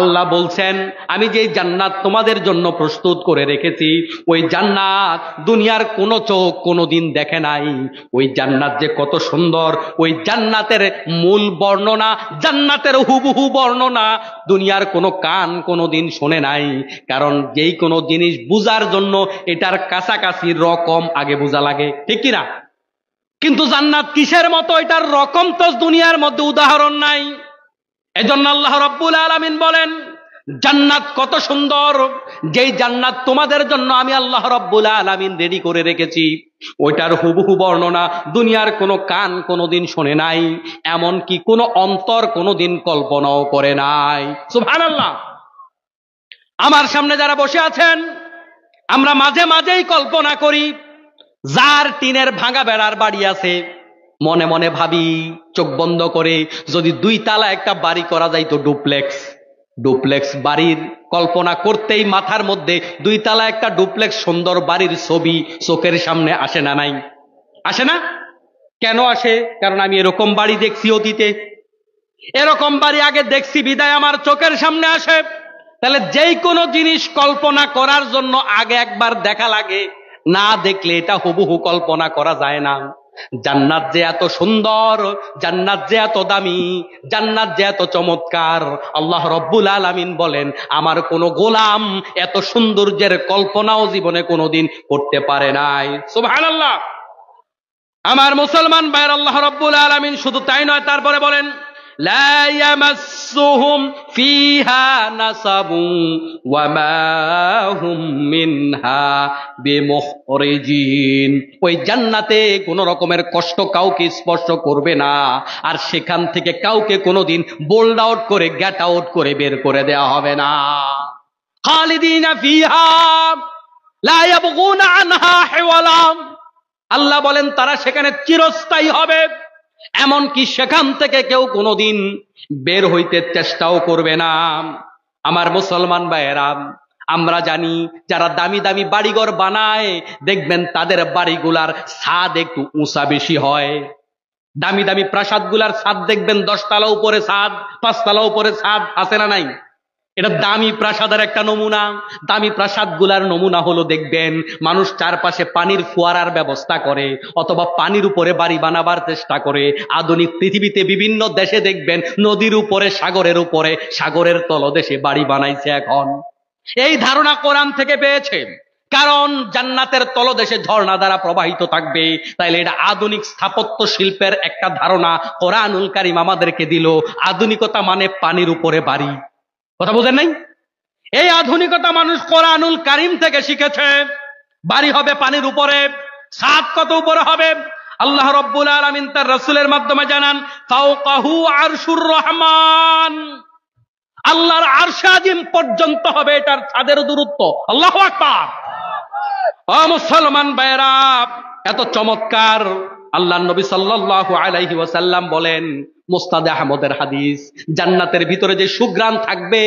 আল্লাহ বলছেন, আমি যে জান্নাত তোমাদের জন্য প্রস্তুত করে রেখেছি, ওই জান্নাত দুনিয়ার কোনো চোখ কোনোদিন দেখে নাই। ওই জান্নাত যে কত সুন্দর, ওই জান্নাতের মূল বর্ণনা, জান্নাতের হুবহু বর্ণনা দুনিয়ার কোনো কান কোনোদিন শোনে নাই। কারণ যেই কোনো জিনিস বুঝার জন্য এটার কাছাকাছি রকম আগে বোঝা লাগে, ঠিক কিনা? কিন্তু জান্নাত কিসের মতো, এটার রকম তো দুনিয়ার মধ্যে উদাহরণ নাই। এজন্য আল্লাহ রাব্বুল আলামিন বলেন, জান্নাত কত সুন্দর, যেই জান্নাত তোমাদের জন্য আমি আল্লাহ রাব্বুল আলামিন রেডি করে রেখেছি, ওইটার হুবহু বর্ণনা দুনিয়ার কোনো কান কোনোদিন শোনে নাই, এমনকি কোনো অন্তর কোনোদিন কল্পনাও করে নাই। সুবহানাল্লাহ! আমার সামনে যারা বসে আছেন, আমরা মাঝে মাঝেই কল্পনা করি, যার টিনের ভাঙা বেড়ার বাড়ি আছে, মনে মনে ভাবি চোখ বন্ধ করে, যদি 2 তালা একটা বাড়ি করা যায় তো ডুপ্লেক্স। ডুপ্লেক্স বাড়ির কল্পনা করতেই মাথার মধ্যে 2 তালা একটা ডুপ্লেক্স সুন্দর বাড়ির ছবি চোখের সামনে আসে না? নাই? আসে না? কেন আসে? কারণ আমি এরকম বাড়ি দেখছি অতীতে, এরকম বাড়ি আগে দেখছি বিদায় আমার চোখের সামনে আসে। তাহলে যেই কোনো জিনিস কল্পনা করার জন্য আগে একবার দেখা লাগে, না দেখলে এটা হুবহু কল্পনা করা যায় না। জান্নাত যে এত সুন্দর, জান্নাত যে এত দামি, জান্নাত যে এত চমৎকার, আল্লাহ রব্বুল আলামিন বলেন আমার কোন গোলাম এত সৌন্দর্যের কল্পনাও জীবনে কোনোদিন করতে পারে নাই। সুবহানাল্লাহ। আমার মুসলমান ভাইয়ের, আল্লাহ রব্বুল আলামিন শুধু তাই নয়, তারপরে বলেন লা ইয়ামাসসুহুম ফিহা নাসাবুন ওয়া মা হুম মিনহা বিমুখরিজিন। ওই জান্নাতে কোন রকমের কষ্ট কাউকে স্পর্শ করবে না, আর সেখান থেকে কাউকে কোনোদিন বোল্ড আউট করে গেট আউট করে বের করে দেওয়া হবে না। খালিদিনা ফিহা লা ইয়াবগুনা আনহা হিওয়ালা। আল্লাহ বলেন তারা সেখানে চিরস্থায়ী হবে, এমনকি সেখান থেকে কেউ কোনোদিন বের হইতে চেষ্টাও করবে না। আমার মুসলমান ভাইয়েরা, আমরা জানি যারা দামি দামি বাড়িঘর বানায় দেখবেন তাদের বাড়িগুলার ছাদ একটু উঁচা বেশি হয়। দামি দামি প্রাসাদগুলার ছাদ দেখবেন 10 তলা উপরে ছাদ, 5 তলা উপরে ছাদ, আছে না নাই? এটা দামি প্রাসাদের একটা নমুনা। দামি প্রাসাদগুলার নমুনা হলো দেখবেন মানুষ চারপাশে পানির ফোয়ারার ব্যবস্থা করে অথবা পানির উপরে বাড়ি বানাবার চেষ্টা করে। আধুনিক পৃথিবীতে বিভিন্ন দেশে দেখবেন নদীর উপরে, সাগরের উপরে, সাগরের তলদেশে বাড়ি বানাইছে এখন। এই ধারণা কোরআন থেকে পেয়েছে, কারণ জান্নাতের তলদেশে ঝর্ণা দ্বারা প্রবাহিত থাকবে। তাইলে এটা আধুনিক স্থাপত্য শিল্পের একটা ধারণা কোরআনুল কারীম আমাদেরকে দিল। আধুনিকতা মানে পানির উপরে বাড়ি। কথা বোঝেন নাই? এই আধুনিকতা মানুষ কোরআনুল কারীম থেকে শিখেছে। বাড়ি হবে পানির উপরে, ছাদ কত উপরে হবে? আল্লাহ রব্বুল আলামিন তার রাসূলের মাধ্যমে জানান ফাওকাহু আরশুর রহমান, আল্লাহর আরশে আজিম পর্যন্ত হবে এটার ছাদের দূরত্ব। আল্লাহু আকবার। ও মুসলমান ভাইরা, এত চমৎকার। আল্লাহর নবী সাল্লাল্লাহু আলাইহি ওয়াসাল্লাম বলেন, মুসনাদে আহমদের হাদিস, জান্নাতের ভিতরে যে সুঘ্রাণ থাকবে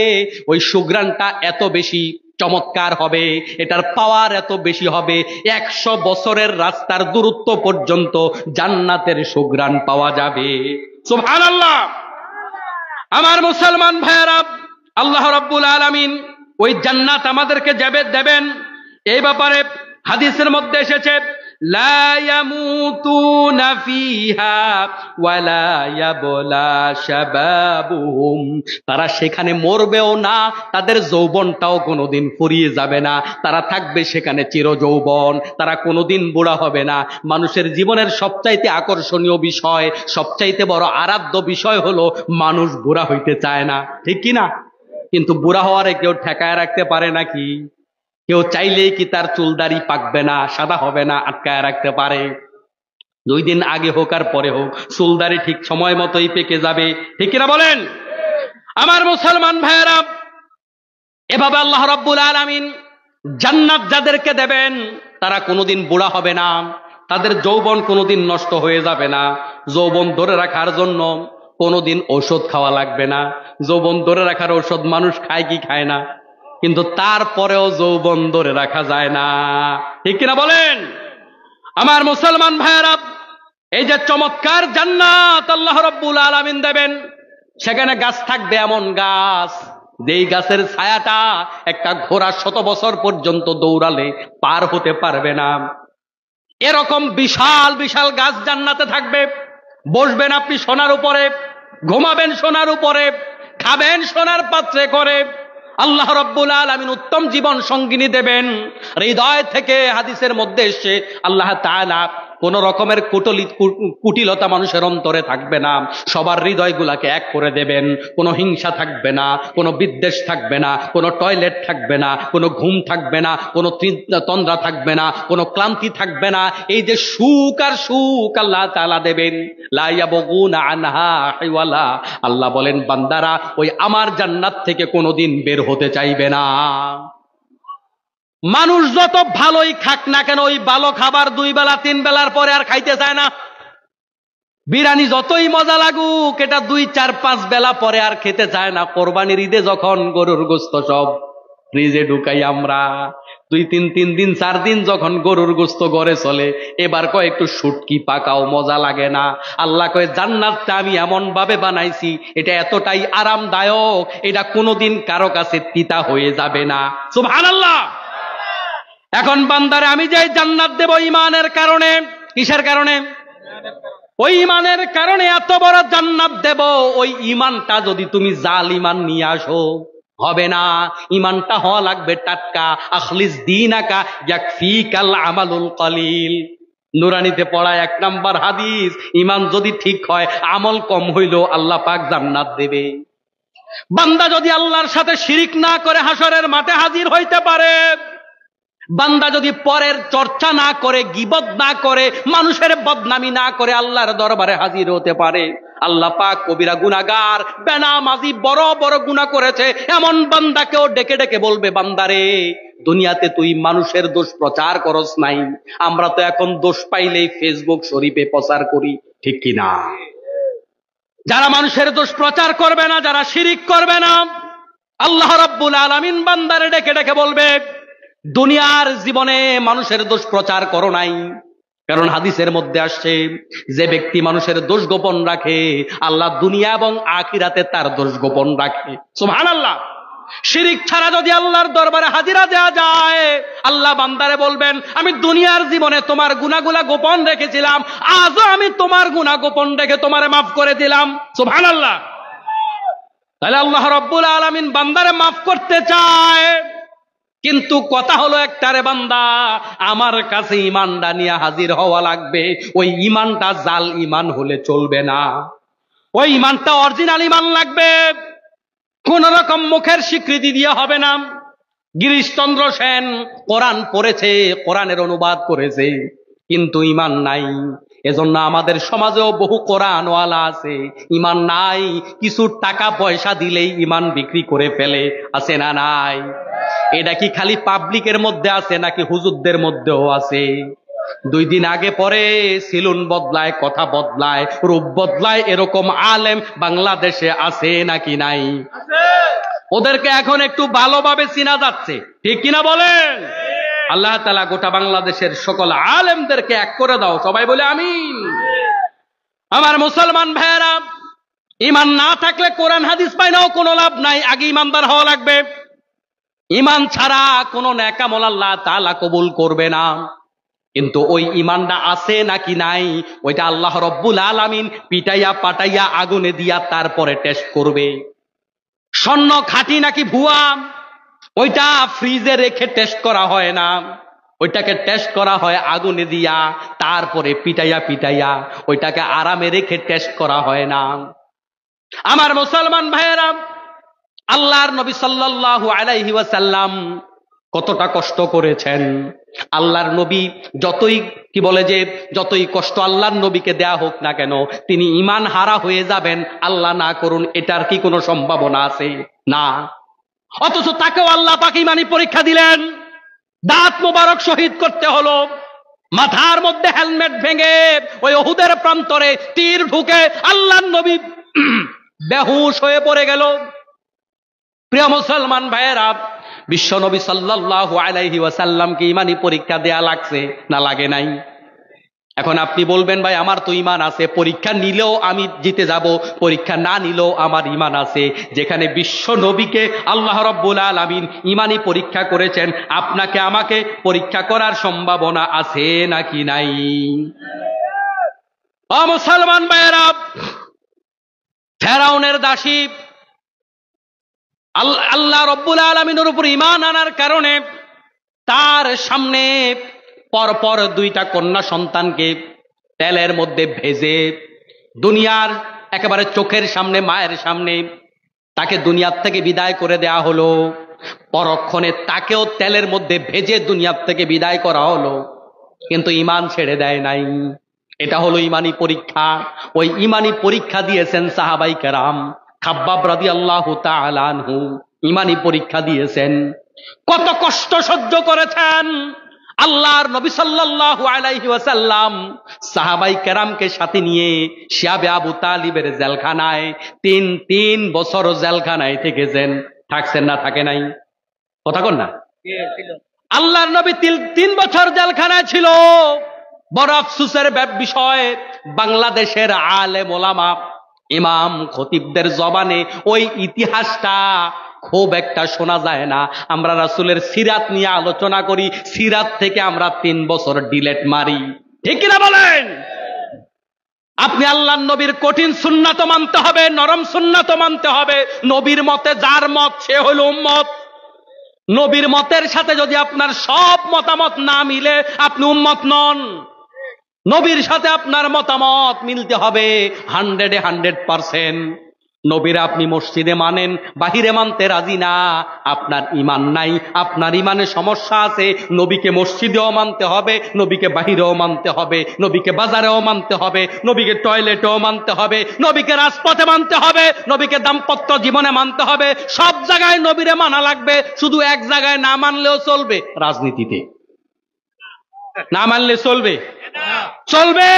ওই সুঘ্রাণটা এত বেশি চমৎকার হবে, এটার পাওয়ার এত বেশি হবে, 100 বছরের রাস্তার দূরত্ব পর্যন্ত জান্নাতের সুঘ্রাণ পাওয়া যাবে। সুবহানাল্লাহ। আমার মুসলমান ভাইয়েরা, আল্লাহ রাব্বুল আলামিন ওই জান্নাত আমাদেরকে দেবেন। এই ব্যাপারে হাদিসের মধ্যে এসেছে লা ইয়ামুতুনা ফিহা ওয়ালা ইয়াবলা শাবাবুহুম। তারা সেখানে মরবেও না, তাদের যৌবনটাও কোনোদিন ফুরিয়ে যাবে না, তারা থাকবে সেখানে চিরযৌবন, তারা কোনোদিন বুড়া হবে না। মানুষের জীবনের সবচাইতে আকর্ষণীয় বিষয়, সবচাইতে বড় আরাধ্য বিষয় হলো মানুষ বুড়া হইতে চায় না, ঠিক কি না? কিন্তু বুড়া হওয়ারে কেউ ঠেকায় রাখতে পারে নাকি? কেউ চাইলেই কি তার চুলদাড়ি পাকবে না, সাদা হবে না, আটকায় রাখতে পারে? 2 দিন আগে হোক আর পরে হোক চুলদাড়ি ঠিক সময় মতোই পেকে যাবে, ঠিক কিনা বলেন? আমার মুসলমান ভাইয়েরা, এভাবে আল্লাহ রাব্বুল আলামিন জান্নাত যাদেরকে দেবেন তারা কোনোদিন বুড়া হবে না, তাদের যৌবন কোনোদিন নষ্ট হয়ে যাবে না। যৌবন ধরে রাখার জন্য কোনোদিন ঔষধ খাওয়া লাগবে না। যৌবন ধরে রাখার ঔষধ মানুষ খায় কি খায় না, কিন্তু তারপরেও যৌবন ধরে রাখা যায় না, ঠিক কিনা বলেন? আমার মুসলমান ভাইয়েরা, এই যে চমৎকার জান্নাত আল্লাহ রাব্বুল আলামিন দেবেন, সেখানে গাছ থাকবে, এমন গাছ যেই গাছের ছায়াটা একটা ঘোড়া 100 বছর পর্যন্ত দৌড়ালে পার হতে পারবে না। এরকম বিশাল বিশাল গাছ জান্নাতে থাকবে। বসবেন আপনি সোনার উপরে, ঘুমাবেন সোনার উপরে, খাবেন সোনার পাত্রে করে। আল্লাহ রাব্বুল আলামিন উত্তম জীবন সঙ্গিনী দেবেন। হৃদয় থেকে হাদিসের মধ্যে এসে আল্লাহ তাআলা কোন রকমের কুটিলতা মানুষের অন্তরে থাকবে না, সবার হৃদয়গুলাকে এক করে দেবেন। কোনো হিংসা থাকবে না, কোনো বিদ্বেষ থাকবে না, কোনো টয়লেট থাকবে না, কোনো ঘুম থাকবে না, কোনো তন্দ্রা থাকবে না, কোনো ক্লান্তি থাকবে না। এই যে সুখ আর সুখ আল্লাহ তাআলা দেবেন, লা ইয়াবগুনা আনহা হিওয়ালা। আল্লাহ বলেন বান্দারা ওই আমার জান্নাত থেকে কোনোদিন বের হতে চাইবে না। মানুষ যত ভালোই খাক না কেন, ওই ভালো খাবার 2 বেলা 3 বেলার পরে আর খাইতে চায় না। বিরিয়ানি যতই মজা লাগুক, এটা 2, 4, 5 বেলা পরে আর খেতে চায় না। কোরবানির ঈদে যখন গরুর গোশত সব ফ্রিজে ঢুকাই আমরা, 2, 3 দিন 4 দিন যখন গরুর গোশত ঘরে চলে, এবার কয় একটু শুটকি পাকাও, মজা লাগে না। আল্লাহ কয় জান্নাতটা আমি এমন ভাবে বানাইছি, এটা এতটাই আরামদায়ক, এটা কোনোদিন কারো কাছে তিতা হয়ে যাবে না। সুবহানাল্লাহ। এখন বান্দারে আমি যে জান্নাত দেব ইমানের কারণে। কিসের কারণে? ওই ইমানের কারণে এত বড় জান্নাত দেব। ওই ইমানটা যদি তুমি জাল ইমান নিয়ে আসো হবে না। ইমানটা হওয়া লাগবে টাটকা। আখলিস দীনাকা ইয়াকফিকাল আমালুল কলিল। নুরানিতে পড়া 1 নাম্বার হাদিস। ইমান যদি ঠিক হয়, আমল কম হইলেও আল্লাহ পাক জান্নাত দেবে। বান্দা যদি আল্লাহর সাথে শিরিক না করে হাসরের মাঠে হাজির হইতে পারে, বান্দা যদি পরের চর্চা না করে, গীবত না করে, মানুষের বদনামি না করে আল্লাহর দরবারে হাজির হতে পারে, আল্লাহ পাক কবিরা গুনাহগার বেনামাজি বড় বড় গুনাহ করেছে এমন বান্দাকেও ডেকে ডেকে বলবে, বান্দারে দুনিয়াতে তুই মানুষের দোষ প্রচার করস নাই, আমরা তো এখন দোষ পাইলেই ফেসবুক শরীফে প্রচার করি, ঠিক কিনা? যারা মানুষের দোষ প্রচার করবে না, যারা শিরিক করবে না, আল্লাহ রাব্বুল আলামিন বান্দারে ডেকে ডেকে বলবে, দুনিয়ার জীবনে মানুষের দোষ প্রচার করো নাই। কারণ হাদিসের মধ্যে আসছে, যে ব্যক্তি মানুষের দোষ গোপন রাখে আল্লাহ দুনিয়া এবং আখিরাতে তার দোষ গোপন রাখে। সুবহানাল্লাহ। শিরিক ছাড়া যদি আল্লাহর দরবারে হাজিরা দেওয়া যায়, আল্লাহ বান্দারে বলবেন, আমি দুনিয়ার জীবনে তোমার গুনাহগুলা গোপন রেখেছিলাম, আজও আমি তোমার গুনাহ গোপন রেখে তোমারে মাফ করে দিলাম। সুবহানাল্লাহ। তাহলে আল্লাহ রাব্বুল আলামিন বান্দারে মাফ করতে চায়, কিন্তু কথা হলো একটারে, বান্দা আমার কাছে ইমানটা নিয়ে হাজির হওয়া লাগবে। ওই ইমানটা জাল ইমান হলে চলবে না, ওই ইমানটা অরিজিনাল ইমান লাগবে। কোন রকম মুখের স্বীকৃতি দিয়ে হবে না। গিরিশচন্দ্র সেন কোরআন পড়েছে, কোরআনের অনুবাদ করেছে, কিন্তু ইমান নাই। এজন্য আমাদের সমাজেও বহু কোরআনওয়ালা আছে, ইমান নাই। কিছু টাকা পয়সা দিলেই ইমান বিক্রি করে ফেলে, আছে না নাই? এটা কি খালি পাবলিকের মধ্যে আছে নাকি হুজুরদের মধ্যেও আছে? 2 দিন আগে পরে সিলুন বদলায়, কথা বদলায়, রূপ বদলায়, এরকম আলেম বাংলাদেশে আছে নাকি নাই? ওদেরকে এখন একটু ভালোভাবে চিনা যাচ্ছে, ঠিক কিনা বলেন? আল্লাহ তাআলা গোটা বাংলাদেশের সকল আলেমদেরকে এক করে দাও, সবাই বলে আমিন। আমার মুসলমান ভাইয়েরা, ইমান না থাকলে কোরআন হাদিস পাইনাও কোনো লাভ নাই, আগে ইমানদার হওয়া লাগবে। ইমান ছাড়া কোনো নেক আমল আল্লাহ তাআলা কবুল করবে না। কিন্তু ওই ইমানটা আছে নাকি নাই, ওইটা আল্লাহ রব্বুল আলামিন পিটাইয়া পাটাইয়া আগুনে দিয়া তারপরে টেস্ট করবে। স্বর্ণ খাঁটি নাকি ভুয়া, ওইটা ফ্রিজে রেখে টেস্ট করা হয় না, ওইটাকে টেস্ট করা হয় আগুনে দিয়া, তারপরে পিটাইয়া পিটাইয়া। ওইটাকে আরামে রেখে টেস্ট করা হয় না। আমার মুসলমান ভাইয়েরা, আল্লাহর নবী সাল্লাল্লাহু আলাইহি ওয়াসাল্লাম কতটা কষ্ট করেছেন। আল্লাহর নবী যতই কষ্ট আল্লাহর নবীকে দেয়া হোক না কেন, তিনি ঈমান হারা হয়ে যাবেন, আল্লাহ না করুন, এটার কি কোনো সম্ভাবনা আছে? না। অথচ তাকেও আল্লাহ পাক ঈমানি পরীক্ষা দিলেন। দাঁত মোবারক শহীদ করতে হলো, মাথার মধ্যে হেলমেট ভেঙে ওই উহুদের প্রান্তরে তীর ঢুকে আল্লাহর নবী বেহুশ হয়ে পড়ে গেল। প্রিয় মুসলমান ভাইয়েরা, বিশ্ব নবী সাল্লাল্লাহু আলাইহি ওয়াসাল্লামকে ঈমানি পরীক্ষা দেয়া লাগছে না লাগে নাই? এখন আপনি বলবেন, ভাই আমার তো ঈমান আছে, পরীক্ষা নিলেও আমি জিতে যাব, পরীক্ষা না নিলেও আমার ঈমান আছে। যেখানে বিশ্ব নবীকে আল্লাহ রাব্বুল আলামিন ঈমানি পরীক্ষা করেছেন, আপনাকে আমাকে পরীক্ষা করার সম্ভাবনা আছে নাকি নাই? ও মুসলমান ভাইয়েরা, ফেরাউনের দাসী আল্লাহ রাব্বুল আলামিনের উপর ঈমান আনার কারণে তার সামনে পরপর 2টা কন্যা সন্তানকে তেলের মধ্যে ভেজে, দুনিয়ার একেবারে চোখের সামনে, মায়ের সামনে তাকে দুনিয়ার থেকে বিদায় করে দেয়া হলো। পরক্ষণে তাকেও তেলের মধ্যে ভেজে দুনিয়ার থেকে বিদায় করা হলো, কিন্তু ঈমান ছেড়ে দেয় নাই। এটা হলো ঈমানি পরীক্ষা। ওই ঈমানি পরীক্ষা দিয়েছেন সাহাবাই কেরাম। খাব্বাব রাদিয়াল্লাহু তাআলা আনহু ঈমানি পরীক্ষা দিয়েছেন, কত কষ্ট সহ্য করেছেন। আল্লাহর নবী সাল্লাল্লাহু আলাইহি ওয়াসাল্লাম সাহাবাই কেরামকে সাথে নিয়ে শিয়াবে আবু তালিবের জেলখানায় 3 বছর জেলখানায় থেকেছেন। থাকছেন না থাকে নাই? কথা কন না। আল্লাহর নবী 3 বছর জেলখানায় ছিল। বড় আফসোসের বিষয়, বাংলাদেশের আলেম ওলামা, ইমাম খতিবদের জবানে ওই ইতিহাসটা খুব একটা শোনা যায় না। আমরা রাসূলের সিরাত নিয়ে আলোচনা করি, সিরাত থেকে আমরা 3 বছর ডিলেট মারি। ঠিক কিনা বলেন? আপনি আল্লাহর নবীর কঠিন সুন্নাত মানতে হবে, নরম সুন্নাত মানতে হবে। নবীর মতে যার মত সে হলো উম্মত। নবীর মতের সাথে যদি আপনার সব মতামত না মিলে আপনি উম্মত নন। নবীর সাথে আপনার মতামত মিলতে হবে 100% নবীরা আপনি মসজিদে মানেন, বাহিরে মানতে রাজি না, আপনার ঈমান নাই, আপনার ঈমানে সমস্যা আছে। নবীকে মসজিদেও মানতে হবে, নবীকে বাহিরেও মানতে হবে, নবীকে বাজারেও মানতে হবে, নবীকে টয়লেটেও মানতে হবে, নবীকে রাজপথে মানতে হবে, নবীকে দাম্পত্য জীবনে মানতে হবে। সব জায়গায় নবীরে মানা লাগবে। শুধু এক জায়গায় না মানলেও চলবে, রাজনীতিতে না মানলে চলবে? চলবে।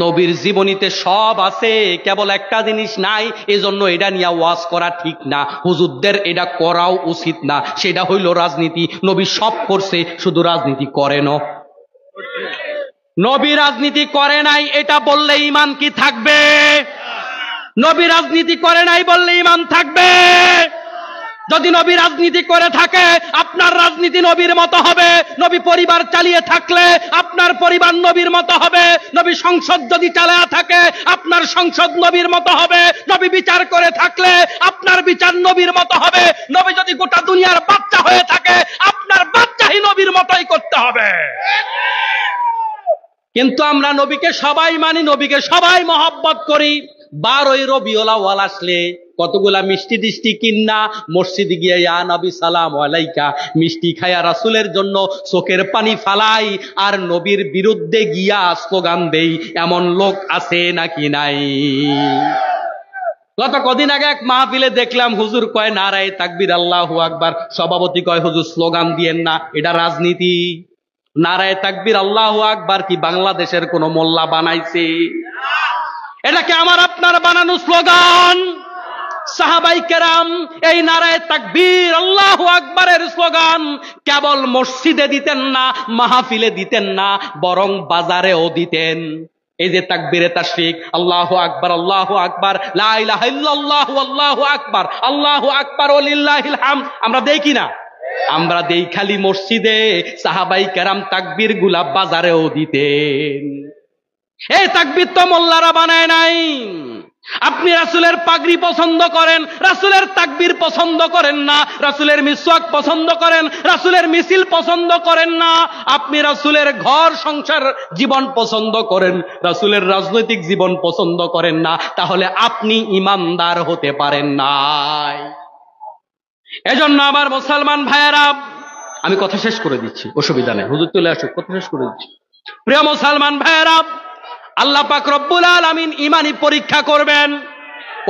নবীর জীবনীতে সব আছে, কেবল একটা জিনিস নাই। এজন্য এটা নিয়ে ওয়াজ করা ঠিক না, হুজুরদের এটা করাও উচিত না। সেটা হইল রাজনীতি। নবী সব করছে, শুধু রাজনীতি করে না। নবী রাজনীতি করে নাই এটা বললে ঈমান কি থাকবে? নবী রাজনীতি করে নাই বললে ঈমান থাকবে? যদি নবী রাজনীতি করে থাকে আপনার রাজনীতি নবীর মতো হবে। নবী পরিবার চালিয়ে থাকলে আপনার পরিবার নবীর মতো হবে। নবী সংসদ যদি চালায়া থাকে আপনার সংসদ নবীর মতো হবে। নবী বিচার করে থাকলে আপনার বিচার নবীর মতো হবে। নবী যদি গোটা দুনিয়ার বাচ্চা হয়ে থাকে আপনার বাচ্চাই নবীর মতোই করতে হবে। কিন্তু আমরা নবীকে সবাই মানি, নবীকে সবাই মহব্বত করি। 12ই রবিউল আউয়াল আসলে কতগুলা মিষ্টি টিষ্টি কিন্না মসজিদে গিয়ে ইয়া নবী সালাম আলাইকা মিষ্টি খায়া রাসূলের জন্য চোখের পানি ফালাই আর নবীর বিরুদ্ধে গিয়া স্লোগান দেই, এমন লোক আছে নাকি নাই? গত কদিন আগে এক মাহফিলে দেখলাম হুজুর কয় নারায়ে তাকবীর আল্লাহু আকবার, সভাপতি কয় হুজুর স্লোগান দিয়েন না, এটা রাজনীতি। নারায়ে তাকবীর আল্লাহু আকবার কি বাংলাদেশের কোন মোল্লা বানাইছে? এটাকে আমার আপনার বানানো স্লোগান। সাহাবাই কেরাম এই নারায়ে তাকবীর আল্লাহু আকবারের স্লোগান কেবল মসজিদে দিতেন না, মাহফিলে দিতেন না, বরং বাজারেও দিতেন। এই যে তাকবীরে তাশরিক, আল্লাহু আকবার, আল্লাহু আকবার, লা ইলাহা ইল্লাল্লাহু আল্লাহু আকবার, আল্লাহু আকবার ওয়া লিল্লাহিল হামদ, আমরা দেই কিনা? আমরা দেই খালি মসজিদে। সাহাবাই কেরাম তাকবীর গুলা বাজারেও দিতেন। এই তাকবীর তো মোল্লারা বানায় নাই। আপনি রাসূলের পাগড়ি পছন্দ করেন, রাসূলের তাকবীর পছন্দ করেন না, রাসূলের মিসওয়াক পছন্দ করেন, রাসূলের মিছিল পছন্দ করেন না। আপনি রাসূলের ঘর সংসার জীবন পছন্দ করেন, রাসূলের রাজনৈতিক জীবন পছন্দ করেন না, তাহলে আপনি ঈমানদার হতে পারেন নাই। এজন্য আমার মুসলমান ভাইয়েরা, আমি কথা শেষ করে দিচ্ছি, অসুবিধা নেই, হুজুর চলে আসুক, কথা শেষ করে দিচ্ছি। প্রিয় মুসলমান ভাইয়েরা, আল্লাহ পাক রব্বুল আলামিন ঈমানি পরীক্ষা করবেন।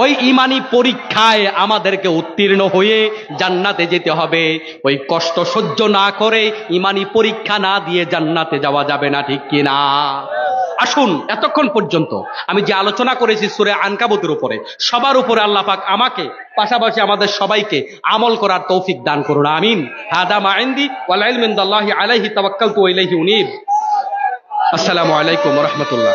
ওই ঈমানি পরীক্ষায় আমাদেরকে উত্তীর্ণ হয়ে জান্নাতে যেতে হবে। ওই কষ্ট সহ্য না করে ঈমানি পরীক্ষা না দিয়ে জান্নাতে যাওয়া যাবে না, ঠিক কিনা? আসুন, এতক্ষণ পর্যন্ত আমি যে আলোচনা করেছি সূরা আনকাবুতের উপরে, সবার উপরে আল্লাহ পাক আমাকে পাশাপাশি আমাদের সবাইকে আমল করার তৌফিক দান করুন, আমিন। হাদা মা ইনদি ওয়াল ইলমু ইনদাল্লাহি আলাইহি তাওয়াক্কালতু ওয়া ইলাইহি উনীব। আসসালামু আলাইকুম ওয়া রাহমাতুল্লাহ।